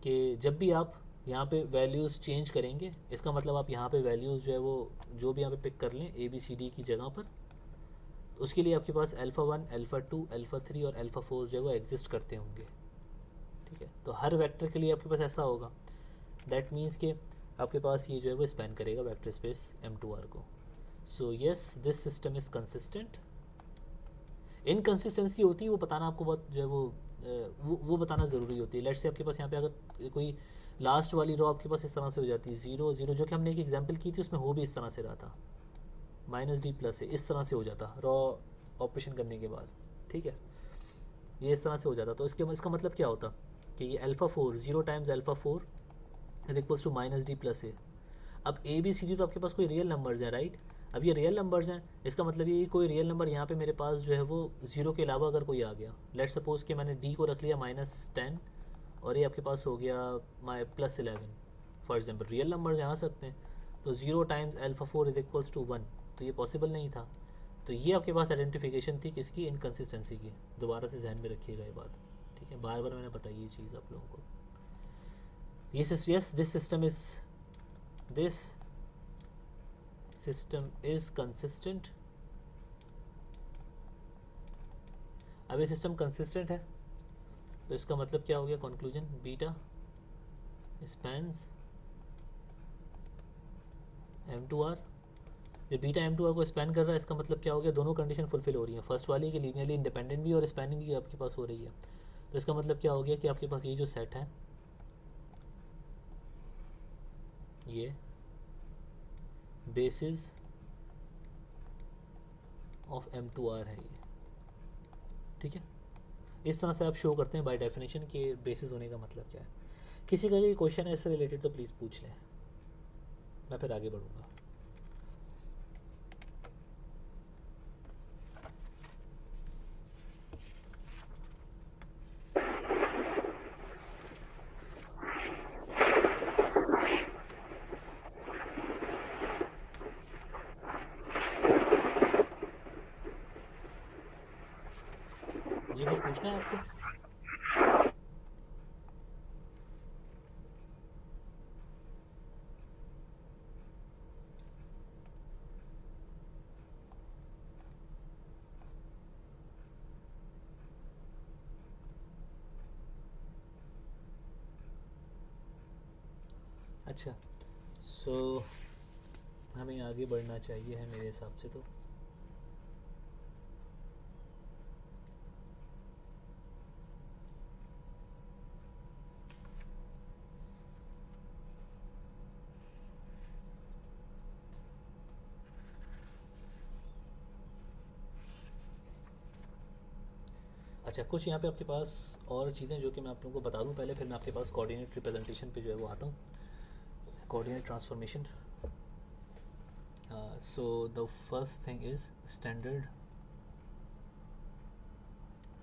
कि जब भी आप यहाँ पे वैल्यूज़ चेंज करेंगे, इसका मतलब आप यहाँ पे वैल्यूज़ जो है वो जो भी यहाँ पे पिक कर लें ABCD की जगह पर, तो उसके लिए आपके पास अल्फ़ा 1 अल्फ़ा 2 अल्फ़ा 3 और अल्फ़ा 4 जो है वो एग्जिस्ट करते होंगे। ठीक है, तो हर वेक्टर के लिए आपके पास ऐसा होगा। दैट मीन्स कि आपके पास ये जो है वो स्पैन करेगा वेक्टर स्पेस M2R को। So yes, this system is consistent. Inconsistency होती है वो बताना आपको बहुत जो है वो बताना ज़रूरी होती है। लेट्स से आपके पास यहाँ पे अगर कोई लास्ट वाली रो आपके पास इस तरह से हो जाती है 0 0, जो कि हमने एक एग्जांपल की थी उसमें हो भी इस तरह से रहा था, -D प्लस है, इस तरह से हो जाता रॉ ऑपरेशन करने के बाद। ठीक है, ये इस तरह से हो जाता, तो इसका मतलब क्या होता कि ये alpha 4 0 times alpha 4 is equals to -D plus a. अब ABCD तो आपके पास कोई रियल नंबर्स हैं, राइट? अब ये रियल नंबर्स हैं, इसका मतलब ये कोई रियल नंबर यहाँ पे मेरे पास जो है वो 0 के अलावा अगर कोई आ गया, लेट सपोज कि मैंने D को रख लिया -10 और ये आपके पास हो गया +11 फॉर एग्जांपल, रियल नंबर्स यहाँ आ सकते हैं। तो 0 times alpha 4 is equals to 1, तो ये पॉसिबल नहीं था। तो ये आपके पास आइडेंटिफिकेशन थी किसकी? इनकन्सिस्टेंसी की। दोबारा से जहन में रखिएगा ये बात, ठीक है? बार बार मैंने बताई ये चीज़ आप लोगों को। This system is consistent. अब ये सिस्टम कंसिस्टेंट है तो इसका मतलब क्या हो गया? Conclusion, beta spans M2R। जब बीटा M2R को स्पैन कर रहा है इसका मतलब क्या हो गया? दोनों कंडीशन फुलफिल हो रही है। फर्स्ट वाली कि लीनियरली इंडिपेंडेंट भी और स्पैनिंग भी आपके पास हो रही है। तो इसका मतलब क्या हो गया कि आपके पास ये जो सेट है ये बेसिस ऑफ M2R है ये। ठीक है, इस तरह से आप शो करते हैं बाय डेफिनेशन के बेसिस होने का मतलब क्या है। किसी का कोई क्वेश्चन है इससे रिलेटेड तो प्लीज़ पूछ लें, मैं फिर आगे बढ़ूँगा। जी कुछ पूछना है आपको? अच्छा, सो हमें आगे बढ़ना चाहिए है मेरे हिसाब से। तो अच्छा, कुछ यहाँ पे आपके पास और चीज़ें जो कि मैं आप लोगों को बता दूँ पहले, फिर मैं आपके पास कोऑर्डिनेट रिप्रेजेंटेशन पे जो है वो आता हूँ। Coordinate transformation, so the first thing is standard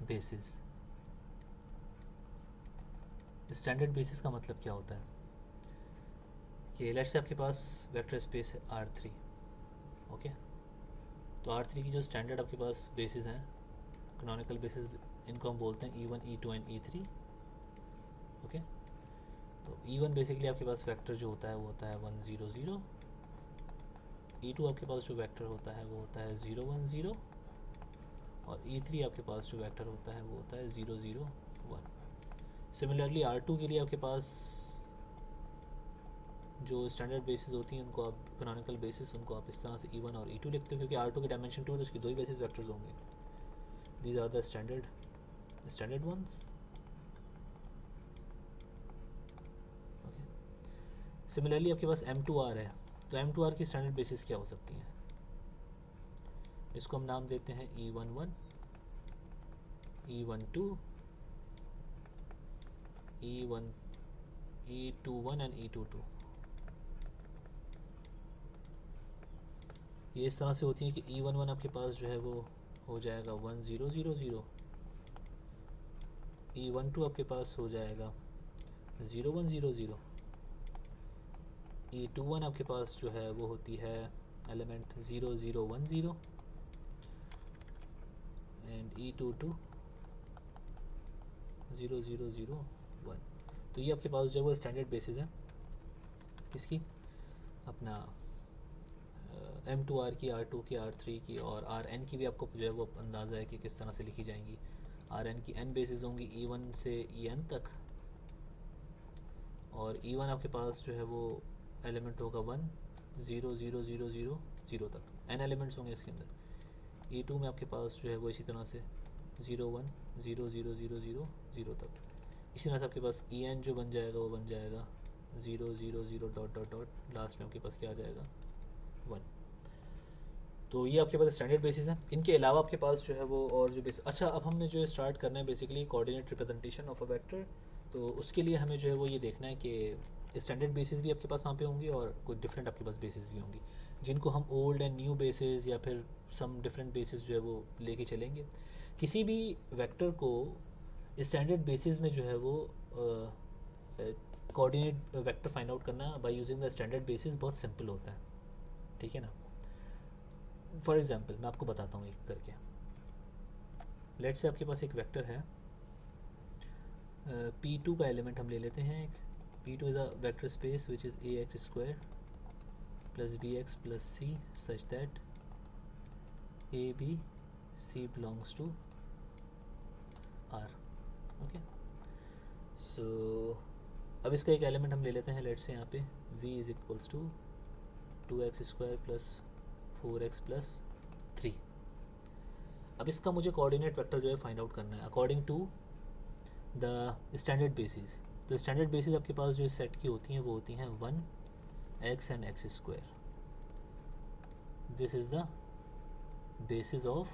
basis. Standard basis का मतलब क्या होता है कि लेट्स से आपके पास वेक्टर स्पेस है R3, ओके। तो R3 की जो स्टैंडर्ड आपके पास बेसिस हैं, कैनोनिकल बेसिस, इनको हम बोलते हैं E1, E2 and E3, okay. तो E1 बेसिकली आपके पास वेक्टर जो होता है वो होता है 1 0 0। E2 आपके पास जो वेक्टर होता है वो होता है 0 1 0, और E3 आपके पास जो वेक्टर होता है वो होता है 0 0 1। सिमिलरली R2 के लिए आपके पास जो स्टैंडर्ड बेसिस होती हैं उनको आप कैनोनिकल बेसिस, उनको आप इस तरह से E1 और E2 लिखते हो, क्योंकि R2 की डायमेंशन 2 है तो उसकी दो ही बेसिस वेक्टर्स होंगे। These are the standard ones, okay. Similarly आपके पास M2R है, तो M2R की स्टैंडर्ड बेसिस क्या हो सकती हैं? इसको हम नाम देते हैं E11, E12, E21 and E22। ये इस तरह से होती है कि E11 आपके पास जो है वो हो जाएगा 1 0 0 0, E12 आपके पास हो जाएगा 0 1 0 0, E21 आपके पास जो है वो होती है एलिमेंट 0 0 1 0, एंड E22 0 0 0 1। तो ये आपके पास जो है वो स्टैंडर्ड बेसिस है किसकी, अपना M2R की, R2 की, R3 की, और Rn की भी आपको जो है वो अंदाज़ा है कि किस तरह से लिखी जाएंगी। Rn की n बेसिस होंगी E1 से En तक, और E1 आपके पास जो है वो एलिमेंट होगा 1 0 0 0 0 0 तक, n एलिमेंट्स होंगे इसके अंदर। E2 में आपके पास जो है वो इसी तरह से 0 1 0 0 0 0 0 तक। इसी तरह से आपके पास En जो बन जाएगा वो बन जाएगा 0 0 0 डॉट डॉट डॉट, लास्ट में आपके पास क्या आ जाएगा 1। तो ये आपके पास स्टैंडर्ड बेसिस है। इनके अलावा आपके पास जो है वो और जो बेसिस, अच्छा अब हमने जो स्टार्ट करना है basically coordinate representation of a vector. तो उसके लिए हमें जो है वो ये देखना है कि स्टैंडर्ड बेसिस भी आपके पास वहाँ पे होंगी और कुछ डिफरेंट आपके पास बेसिस भी होंगी, जिनको हम ओल्ड एंड न्यू बेसिस या फिर सम डिफरेंट बेसिस जो है वो लेके चलेंगे। किसी भी वेक्टर को स्टैंडर्ड बेसिस में जो है वो कोऑर्डिनेट वेक्टर फाइंड आउट करना by using the standard basis बहुत सिंपल होता है, ठीक है ना। फॉर एग्जांपल मैं आपको बताता हूँ एक करके। लेट्स से आपके पास एक वेक्टर है, P2 का एलिमेंट हम ले लेते हैं एक। P2 is a vector space which is ax square plus bx plus c such that a b c belongs to R, okay. So अब इसका एक एलिमेंट हम ले लेते हैं, लेट्स से यहाँ पे v is equals to 2x square plus 4x plus 3। अब इसका मुझे कोऑर्डिनेट वेक्टर जो है फाइंड आउट करना है according to the standard basis. तो स्टैंडर्ड बेसिस आपके पास जो सेट की होती हैं वो होती हैं 1x and x square. This is the basis of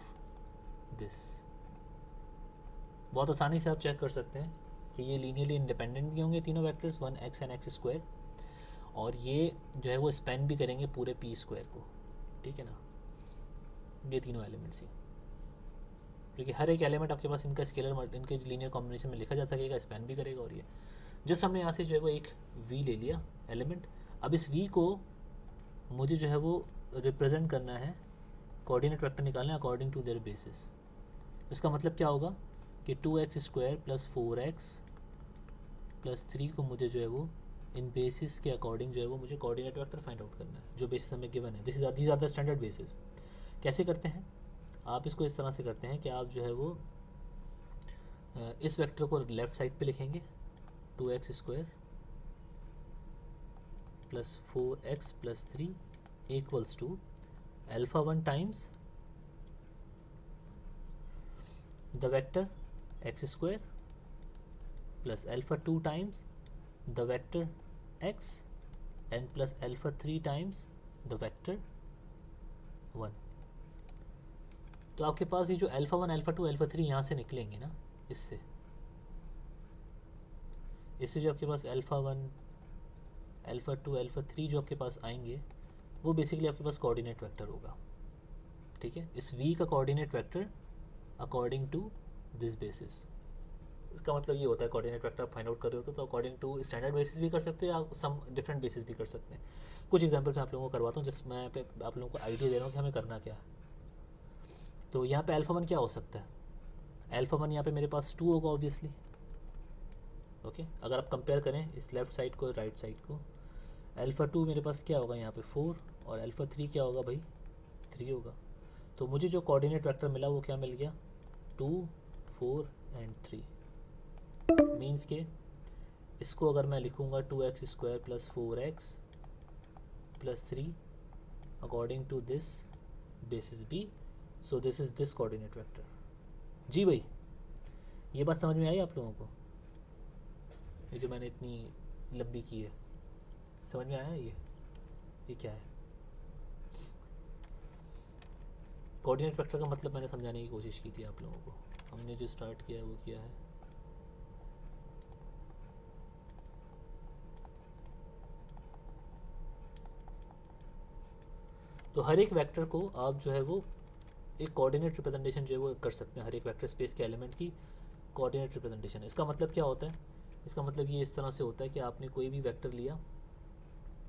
this. बहुत आसानी से आप चेक कर सकते हैं कि ये लीनियरली इंडिपेंडेंट भी होंगे तीनों vectors 1x and x square, और ये जो है वो स्पेन भी करेंगे पूरे p स्क्वायर को, ठीक है ना। ये तीनों एलिमेंट्स ही, क्योंकि हर एक एलिमेंट आपके पास इनका स्केलर, इनके लीनियर कॉम्बिनेशन में लिखा जा सकेगा, स्पेन भी करेगा। और ये जस्ट हमने यहाँ से जो है वो एक v ले लिया एलिमेंट। अब इस v को मुझे जो है वो रिप्रेजेंट करना है, कोऑर्डिनेट वेक्टर निकालना है अकॉर्डिंग टू देयर बेसिस। इसका मतलब क्या होगा कि 2x square plus 4x plus 3 को मुझे जो है वो इन बेसिस के अकॉर्डिंग जो है वो मुझे कोऑर्डिनेट वेक्टर फाइंड आउट करना है, जो बेसिस हमें गिवन है। These are the standard basis. कैसे करते हैं आप इसको? इस तरह से करते हैं कि आप जो है वो इस वेक्टर को लेफ़्ट साइड पे लिखेंगे 2x square plus 4x plus 3 equals to alpha 1 times the vector x square plus alpha 2 times the vector x and plus alpha 3 times the vector 1। तो आपके पास ये जो अल्फ़ा 1 अल्फ़ा 2 अल्फ़ा 3 यहाँ से निकलेंगे ना, इससे जो आपके पास अल्फ़ा 1 अल्फ़ा 2 अल्फ़ा 3 जो आपके पास आएंगे, वो बेसिकली आपके पास कोऑर्डिनेट वेक्टर होगा, ठीक है। इस v का coordinate vector according to this basis. इसका मतलब ये होता है कोऑर्डिनेट वेक्टर आप फाइंड आउट कर रहे हो तो अकॉर्डिंग टू स्टैंडर्ड बेसिस भी कर सकते हैं या सम डिफरेंट बेसिस भी कर सकते हैं। कुछ एग्जांपल्स मैं आप लोगों को करवाता हूँ जिस मैं पे आप लोगों को आइडिया दे रहा हूँ कि हमें करना क्या है। तो यहाँ पे अल्फा 1 क्या हो सकता है? अल्फा 1 यहाँ पे मेरे पास 2 होगा ऑब्वियसली, ओके। अगर आप कंपेयर करें इस लेफ्ट साइड को राइट साइड को, अल्फा 2 मेरे पास क्या होगा यहाँ पे 4 और अल्फा 3 क्या होगा भाई 3 होगा। तो मुझे जो कोऑर्डिनेट वेक्टर मिला वो क्या मिल गया 2 4 एंड 3। मीन्स के इसको अगर मैं लिखूँगा 2x² + 4x + 3 according to this basis b, so this is this coordinate vector. जी भाई, ये बात समझ में आई आप लोगों को? ये जो मैंने इतनी लंबी की है, समझ में आया? ये क्या है? कोऑर्डिनेट वेक्टर का मतलब मैंने समझाने की कोशिश की थी आप लोगों को। हमने जो स्टार्ट किया है वो किया है तो हर एक वेक्टर को आप जो है वो एक कोऑर्डिनेट रिप्रेजेंटेशन जो है वो कर सकते हैं। हर एक वेक्टर स्पेस के एलिमेंट की कोऑर्डिनेट रिप्रेजेंटेशन। इसका मतलब क्या होता है? इसका मतलब ये इस तरह से होता है कि आपने कोई भी वेक्टर लिया,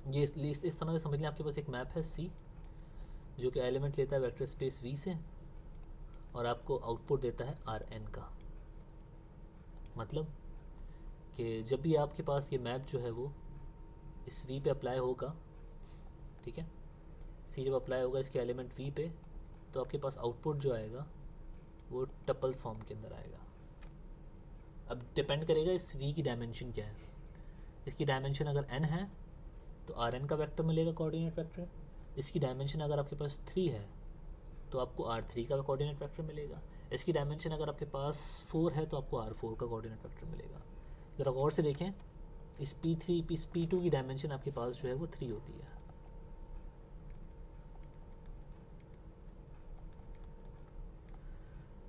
ये इस तरह से समझ लें आपके पास एक मैप है सी जो कि एलिमेंट लेता है वेक्टर स्पेस वी से और आपको आउटपुट देता है आर एन का। मतलब कि जब भी आपके पास ये मैप जो है वो इस वी पे अप्लाई होगा, ठीक है, सी जब अप्लाई होगा इसके एलिमेंट वी पे, तो आपके पास आउटपुट जो आएगा वो टपल्स फॉर्म के अंदर आएगा। अब डिपेंड करेगा इस वी की डायमेंशन क्या है। इसकी डायमेंशन अगर n है तो आर एन का वेक्टर मिलेगा कोऑर्डिनेट वेक्टर। इसकी डायमेंशन अगर आपके पास 3 है तो आपको R3 का कोऑर्डिनेट वेक्टर मिलेगा। इसकी डायमेंशन अगर आपके पास 4 है तो आपको R4 का कोऑर्डिनेट वेक्टर मिलेगा। ज़रा गौर से देखें, इस P3 इस P2 की डायमेंशन आपके पास जो है वो 3 होती है।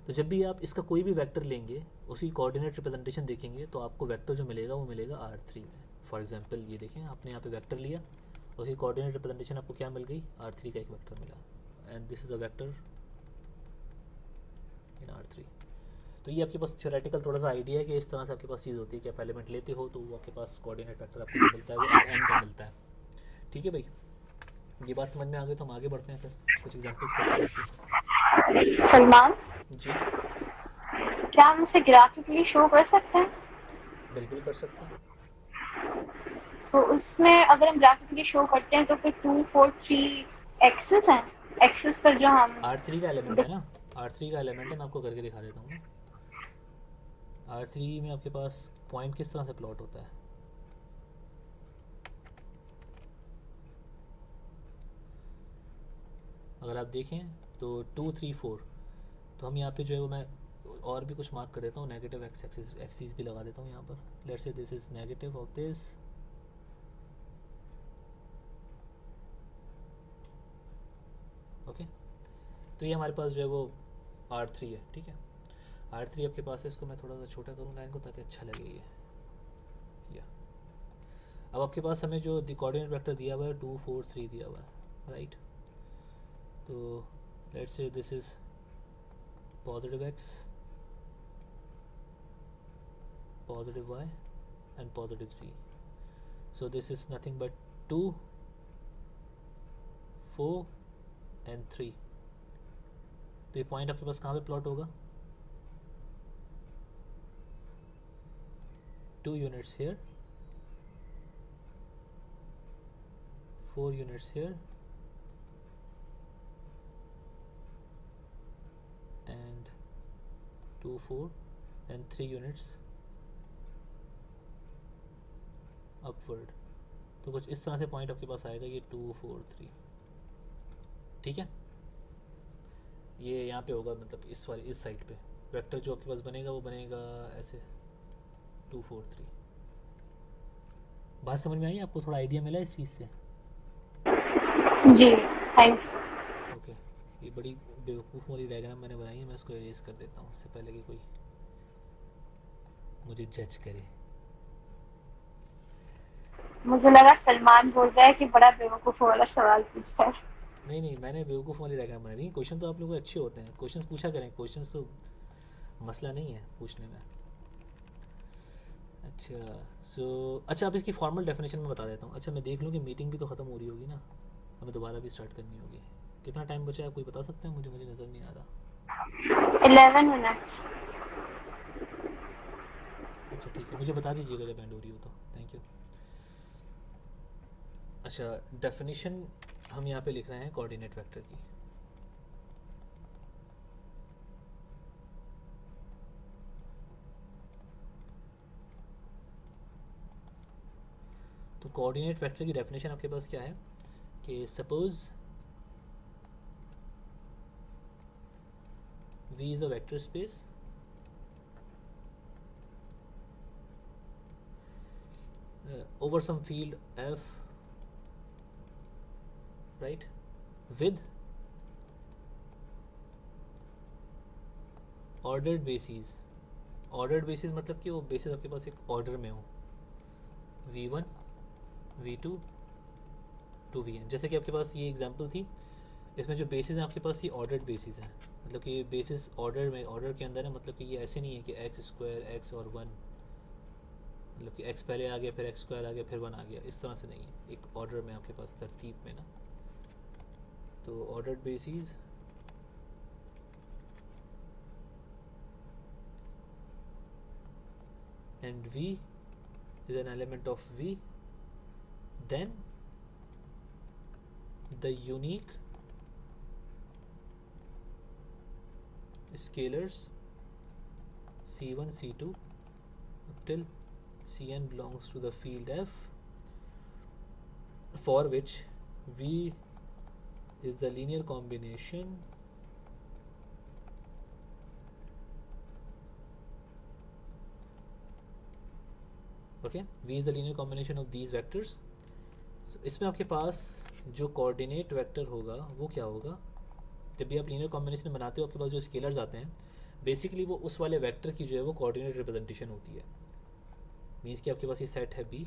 तो जब भी आप इसका कोई भी वेक्टर लेंगे उसकी कोऑर्डिनेट रिप्रेजेंटेशन देखेंगे तो आपको वेक्टर जो मिलेगा वो मिलेगा R3 में। फॉर एग्जांपल ये देखें, आपने यहाँ पे वेक्टर लिया, उसकी कोऑर्डिनेट रिप्रेजेंटेशन आपको क्या मिल गई R3 का एक वेक्टर मिला and this is a vector in R3। तो ये आपके पास थ्योरेटिकल थोड़ा सा आइडिया है कि इस तरह से आपके पास चीज़ होती है कि आप एलिमेंट लेते हो तो वो आपके पास कोऑर्डिनेट वेक्टर आपको जो मिलता है वो Rn का मिलता है। ठीक है भाई, ये बात समझ में आ गई तो हम आगे बढ़ते हैं, फिर कुछ एग्जांपल्स करते हैं इसके। सलमान जी क्या हम इसे ग्राफिकली शो कर सकते हैं? बिल्कुल कर सकते हैं। तो उसमें अगर हम ग्राफिकली शो करते हैं तो फिर 2 4 3 एक्सेस हैं, एक्सेस पर जो हम R3 का एलिमेंट है ना, R3 का एलिमेंट है, मैं आपको करके दिखा देता हूँ ना। R3 में आपके पास पॉइंट किस तरह से प्लॉट होता है? अगर आप देखें तो 2 3 4, तो हम यहाँ पे जो है वो मैं और भी कुछ मार्क कर देता हूँ, नेगेटिव एक्सिस भी लगा देता हूँ यहाँ पर। Let's say this is negative of this, okay. तो ये हमारे पास जो है वो R3 है, ठीक है। R3 आपके पास है, इसको मैं थोड़ा सा छोटा करूँ लाइन को ताकि अच्छा लगे ये। या अब आपके पास हमें जो कोऑर्डिनेट वेक्टर दिया हुआ है 2 4 3 दिया हुआ है, राइट। तो let's say this is positive x, positive y and positive z. So this is nothing but 2 4 and 3। तो ये पॉइंट आपके पास कहाँ पे प्लॉट होगा? 2 units here, 4 units here and 2 4 and 3 units upward. तो कुछ इस तरह से पॉइंट आपके पास आएगा, ये 2 4 3, ठीक है। ये यहाँ पे होगा, मतलब इस वाली इस साइड पे वेक्टर जो आपके पास बनेगा वो बनेगा ऐसे 2 4 3। बात समझ में आई आपको? थोड़ा आइडिया मिला इस चीज़ से? जी थैंक्स। ओके, ये बड़ी बेवकूफ़ वाली डायग्राम मैंने बनाई है, मैं इसको इरेज कर देता हूँ इससे पहले कि कोई मुझे जज करे। मुझे लगा सलमान बोल रहा है कि बड़ा बेवकूफ वाला सवाल पूछा है। नहीं नहीं, मैंने बेवकूफ़ वाली डायग्राम बनाई नहीं। क्वेश्चन तो आप लोगों के अच्छे होते हैं, क्वेश्चंस पूछा करें, क्वेश्चंस तो मसला नहीं है पूछने में। अच्छा सो अच्छा, अब इसकी फॉर्मल डेफिनेशन में बता देता हूँ। अच्छा मैं देख लूँ कि मीटिंग भी तो ख़त्म हो रही होगी ना, हमें दोबारा भी स्टार्ट करनी होगी। कितना टाइम बचा है आप कोई बता सकते हैं मुझे? मुझे नज़र नहीं आ रहा। 11 मिनट्स। अच्छा ठीक है, मुझे बता दीजिएगा जब एंड हो रही हो तो। Thank you. अच्छा डेफिनेशन हम यहाँ पे लिख रहे हैं कोऑर्डिनेट वेक्टर की। तो कोऑर्डिनेट वेक्टर की डेफिनेशन आपके पास क्या है कि suppose V is a vector space over some field F, right, with ordered bases। ordered bases मतलब कि वो bases आपके पास एक order में हो, V1 V2 to Vn। जैसे कि आपके पास ये एग्जांपल थी, इसमें जो बेसिस हैं आपके पास ये ऑर्डर्ड बेसिस हैं, मतलब कि ये बेसिस ऑर्डर में, ऑर्डर के अंदर है, मतलब कि ये ऐसे नहीं है कि एक्स स्क्वायर एक्स और वन, मतलब कि एक्स पहले आ गया फिर एक्स स्क्वायर आ गया फिर वन आ गया, इस तरह से नहीं है, एक ऑर्डर में आपके पास तरतीब में ना। तो ordered basis and V is an element of V, then the unique scalars C1 C2 up till Cn belongs to the field F, for which V is the linear combination okay, V is the linear combination of these vectors। so, इसमें आपके पास जो कोऑर्डिनेट वेक्टर होगा वो क्या होगा? जब भी आप लीनियर कॉम्बिनेशन बनाते हो आपके पास जो स्केलर्स आते हैं बेसिकली वो उस वाले वेक्टर की जो है वो कोऑर्डिनेट रिप्रेजेंटेशन होती है। मीन्स कि आपके पास ये सेट है बी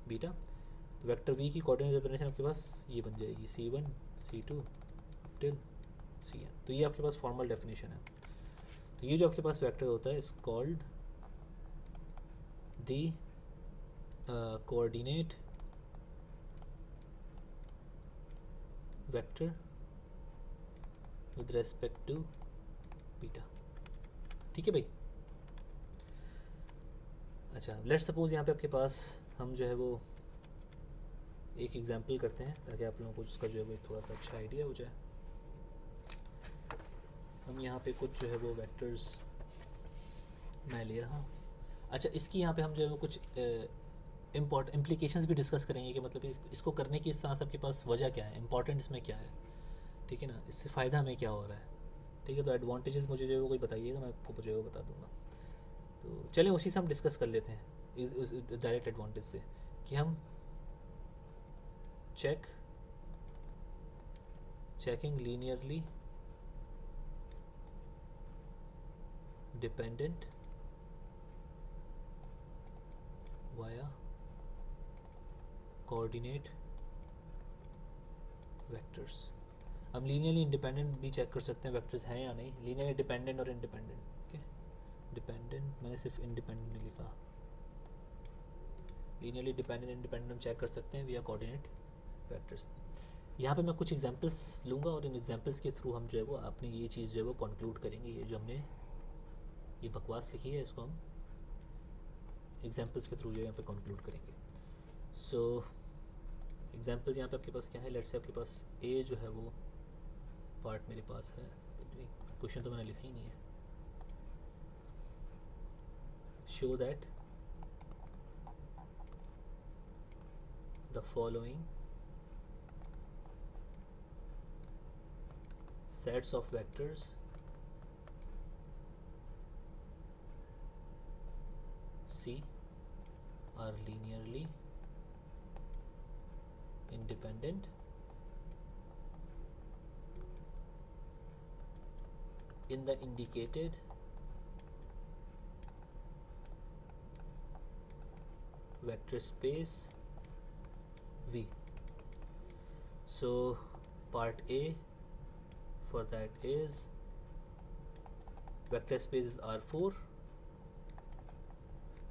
बीटा, तो वेक्टर वी की कोऑर्डिनेट रिप्रेजेंटेशन आपके पास ये बन जाएगी C1 C2 टिल Cn। तो ये आपके पास फॉर्मल डेफिनेशन है। तो ये जो आपके पास वेक्टर होता है is called the coordinate vector with respect to beta. ठीक है भाई। अच्छा लेट्स सपोज यहाँ पे आपके पास हम जो है वो एक एग्जांपल करते हैं ताकि आप लोगों को उसका जो है वो थोड़ा सा अच्छा आइडिया हो जाए। हम यहाँ पे कुछ जो है वो वेक्टर्स मैं ले रहा हूँ। अच्छा इसकी यहाँ पे हम जो है वो कुछ इम्प्लीकेशंस भी डिस्कस करेंगे कि मतलब इसको करने की इस तरह से आपके पास वजह क्या है, इंपॉर्टेंट इसमें क्या है, ठीक है ना, इससे फ़ायदा हमें क्या हो रहा है। ठीक है, तो एडवांटेजेस मुझे जो है वो कोई बताइएगा, मैं आपको जो है वो बता दूंगा। तो चलें उसी से हम डिस्कस कर लेते हैं इस डायरेक्ट एडवांटेज से कि हम checking linearly dependent via coordinate vectors. हम लीनियरली इंडिपेंडेंट भी चेक कर सकते हैं वेक्टर्स हैं या नहीं, लीनियरली डिपेंडेंट और इंडिपेंडेंट। ओके डिपेंडेंट मैंने सिर्फ इंडिपेंडेंट नहीं लिखा, लीनियरली डिपेंडेंट इंडिपेंडेंट हम चेक कर सकते हैं विया कोऑर्डिनेट वेक्टर्स। यहाँ पे मैं कुछ एग्जांपल्स लूँगा और इन एग्जांपल्स के थ्रू हम जो है वो अपनी ये चीज़ जो है वो कंक्लूड करेंगे। ये जो हमने ये बकवास लिखी है इसको हम एग्जांपल्स के थ्रू जो यहाँ पे कंक्लूड करेंगे। सो एग्जांपल्स यहाँ पे आपके पास क्या है? लेट्स से आपके पास ए जो है वो पार्ट मेरे पास है, क्वेश्चन तो मैंने लिखा ही नहीं है। Show that the following sets of vectors C are linearly independent in the indicated vector space V. So part A for that is vector space is R4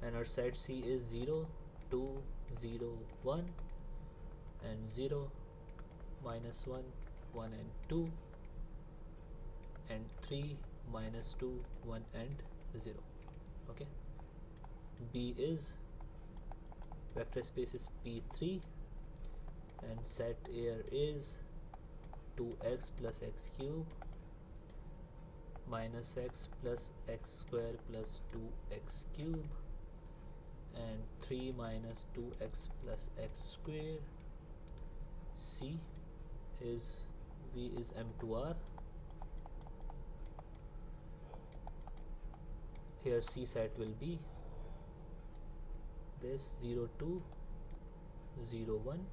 and our set C is 0, 2, 0, 1 and 0, minus 1, 1 and 2 and 3, minus 2, 1 and 0. Okay, B is vector space is P3 and set here is 2x plus x cube minus x plus x square plus 2x cube and 3 minus 2x plus x square. C is V is M2R. Here C set will be this 0, 2, 0, 1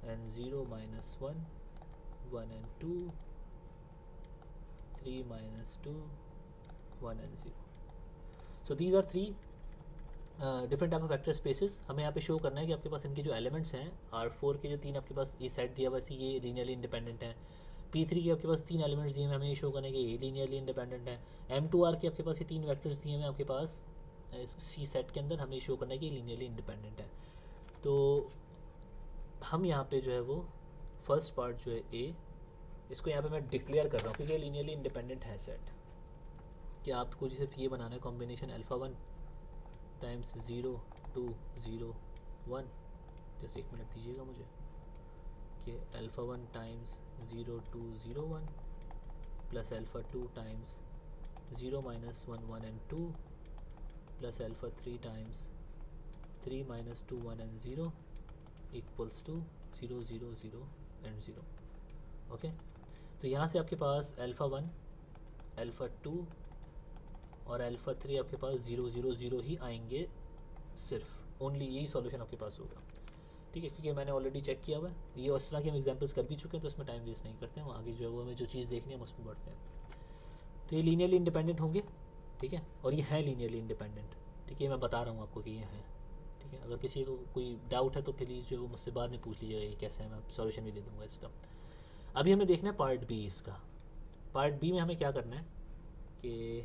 and 0, minus 1, 1 and 2, 3 minus 2, 1 and 0. So these are three different type of vector spaces. हमें यहाँ पे शो करना है कि आपके पास इनके जो एलिमेंट्स हैं R4 के जो तीन आपके पास ये सेट दिया हुआ है ये लीनियरली इंडिपेंडेंट हैं. P3 के आपके पास तीन एलिमेंट्स दिए हैं, हमें ये शो करना है कि ये लीनियरली इंडिपेंडेंट है. M2R के आपके पास ये तीन वेक्टर्स दिए हैं आपके पास C सेट के अंदर, हमें शो करना है कि ये लीनियरली इंडिपेंडेंट है. तो हम यहाँ पे जो है वो फर्स्ट पार्ट जो है A, इसको यहाँ पे मैं डिक्लेयर कर रहा हूँ क्योंकि ये लीनियरली इंडिपेंडेंट है सेट. कि आपको जैसे ये बनाना है कॉम्बिनेशन अल्फ़ा 1 टाइम्स 0, 2, 0, 1. जैसे 1 मिनट दीजिएगा मुझे कि alpha 1 times 0, 2, 0, 1 plus alpha 2 times 0, minus 1, 1 and 2 plus alpha 3 times 3 minus 2, 1 and 0 equals to 0, 0, 0 and 0. Okay, तो यहाँ से आपके पास अल्फ़ा 1, अल्फ़ा 2 और अल्फ़ा 3 आपके पास 0, 0, 0 ही आएंगे. सिर्फ ओनली यही सॉल्यूशन आपके पास होगा. ठीक है, क्योंकि मैंने ऑलरेडी चेक किया हुआ है ये. उस तरह के हम एग्जांपल्स कर भी चुके हैं तो उसमें टाइम वेस्ट नहीं करते हैं. वहाँ की जो है वो हमें जो चीज़ देखनी है हम उसमें बढ़ते हैं. तो ये लीनियरली इंडिपेंडेंट होंगे. ठीक है, और ये है लीनियरली इंडिपेंडेंट. ठीक है, मैं बता रहा हूँ आपको कि ये है. ठीक है, अगर किसी को कोई डाउट है तो प्लीज़ जो है वो मुझसे बाद में पूछ लीजिएगा ये कैसे है, मैं सॉल्यूशन भी दे दूँगा इसका. अभी हमें देखना है पार्ट बी इसका. पार्ट बी में हमें क्या करना है कि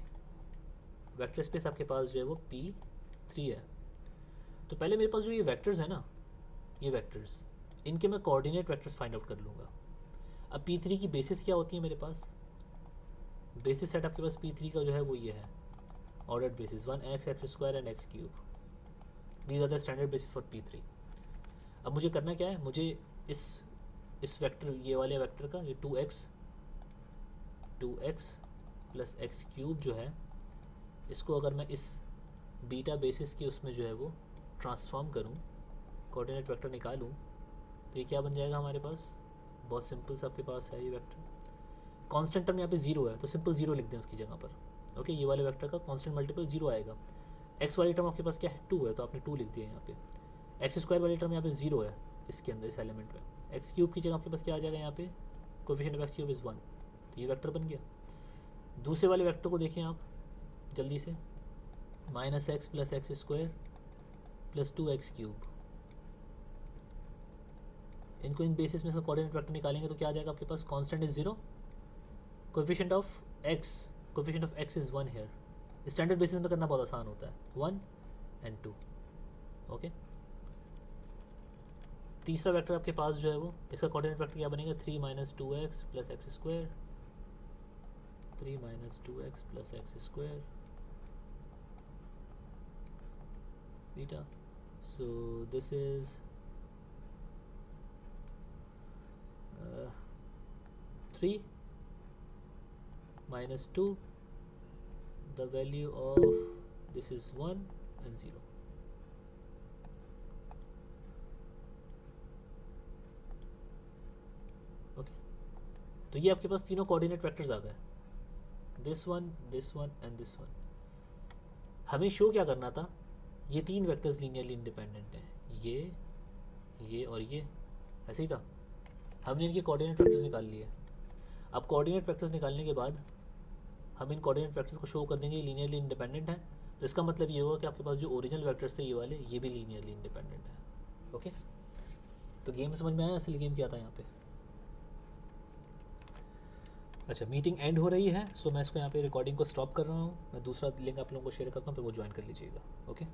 वेक्टर स्पेस आपके पास जो है वो P3 है. तो पहले मेरे पास जो ये वेक्टर्स है ना, ये वेक्टर्स, इनके मैं कोऑर्डिनेट वेक्टर्स फाइंड आउट कर लूँगा. अब P3 की बेसिस क्या होती है मेरे पास? बेसिस सेट आपके पास P3 का जो है वो ये है ordered basis 1x, x square and x cube. These are the standard basis for P3. अब मुझे करना क्या है, मुझे इस वेक्टर ये वाले वेक्टर का ये 2x प्लस एक्स क्यूब जो है इसको अगर मैं इस बीटा बेसिस के उसमें जो है वो ट्रांसफॉर्म करूं, कोऑर्डिनेट वेक्टर निकालूं, तो ये क्या बन जाएगा हमारे पास? बहुत सिंपल सा आपके पास है ये वेक्टर. कांस्टेंट टर्म यहाँ पे 0 है तो सिंपल 0 लिख दें उसकी जगह पर. ओके, ये वाले वेक्टर का कांस्टेंट मल्टीपल 0 आएगा. एक्स वाली टर्म आपके पास क्या है? 2 है तो आपने 2 लिख दिया यहाँ पे. एक्स स्क्वायर वाली टर्म यहाँ पे 0 है इसके अंदर, इस एलिमेंट में. एक्स क्यूब की जगह आपके पास क्या आ जाएगा यहाँ पे? Coefficient of x cube is 1. तो ये वेक्टर बन गया. दूसरे वाले वेक्टर को देखें आप जल्दी से, minus x plus x square plus 2x cube. इनको इन बेसिस में इसका कोऑर्डिनेट वेक्टर निकालेंगे तो क्या आ जाएगा आपके पास? Constant is 0, coefficient of x is 1 here. Standard basis में करना बहुत आसान होता है, 1 and 2. ओके, तीसरा वेक्टर आपके पास जो है वो इसका कोऑर्डिनेट वेक्टर क्या बनेगा? 3 minus 2x plus x square, 3 minus 2x plus x square beta. So this is 3 minus 2, the value of this is 1 and 0. Okay, तो ये आपके पास तीनों कोऑर्डिनेट वेक्टर्स आ गए, this one and this one. हमें शो क्या करना था? ये तीन वेक्टर्स लीनियरली इंडिपेंडेंट हैं, ये और ये. ऐसे ही था, हमने इनके कोऑर्डिनेट वेक्टर्स निकाल लिए. अब कोऑर्डिनेट वेक्टर्स निकालने के बाद हम इन कोऑर्डिनेट वेक्टर्स को शो कर देंगे लीनियरली इंडिपेंडेंट है. तो इसका मतलब ये होगा कि आपके पास जो ओरिजिनल वेक्टर्स थे ये वाले, ये भी लीनियरली इंडिपेंडेंट है। ओके, तो गेम समझ में आया असली गेम क्या था यहाँ पे? अच्छा, मीटिंग एंड हो रही है, सो मैं इसको यहाँ पे रिकॉर्डिंग को स्टॉप कर रहा हूँ। मैं दूसरा लिंक आप लोगों को शेयर करता हूँ, फिर वो ज्वाइन कर लीजिएगा। ओके।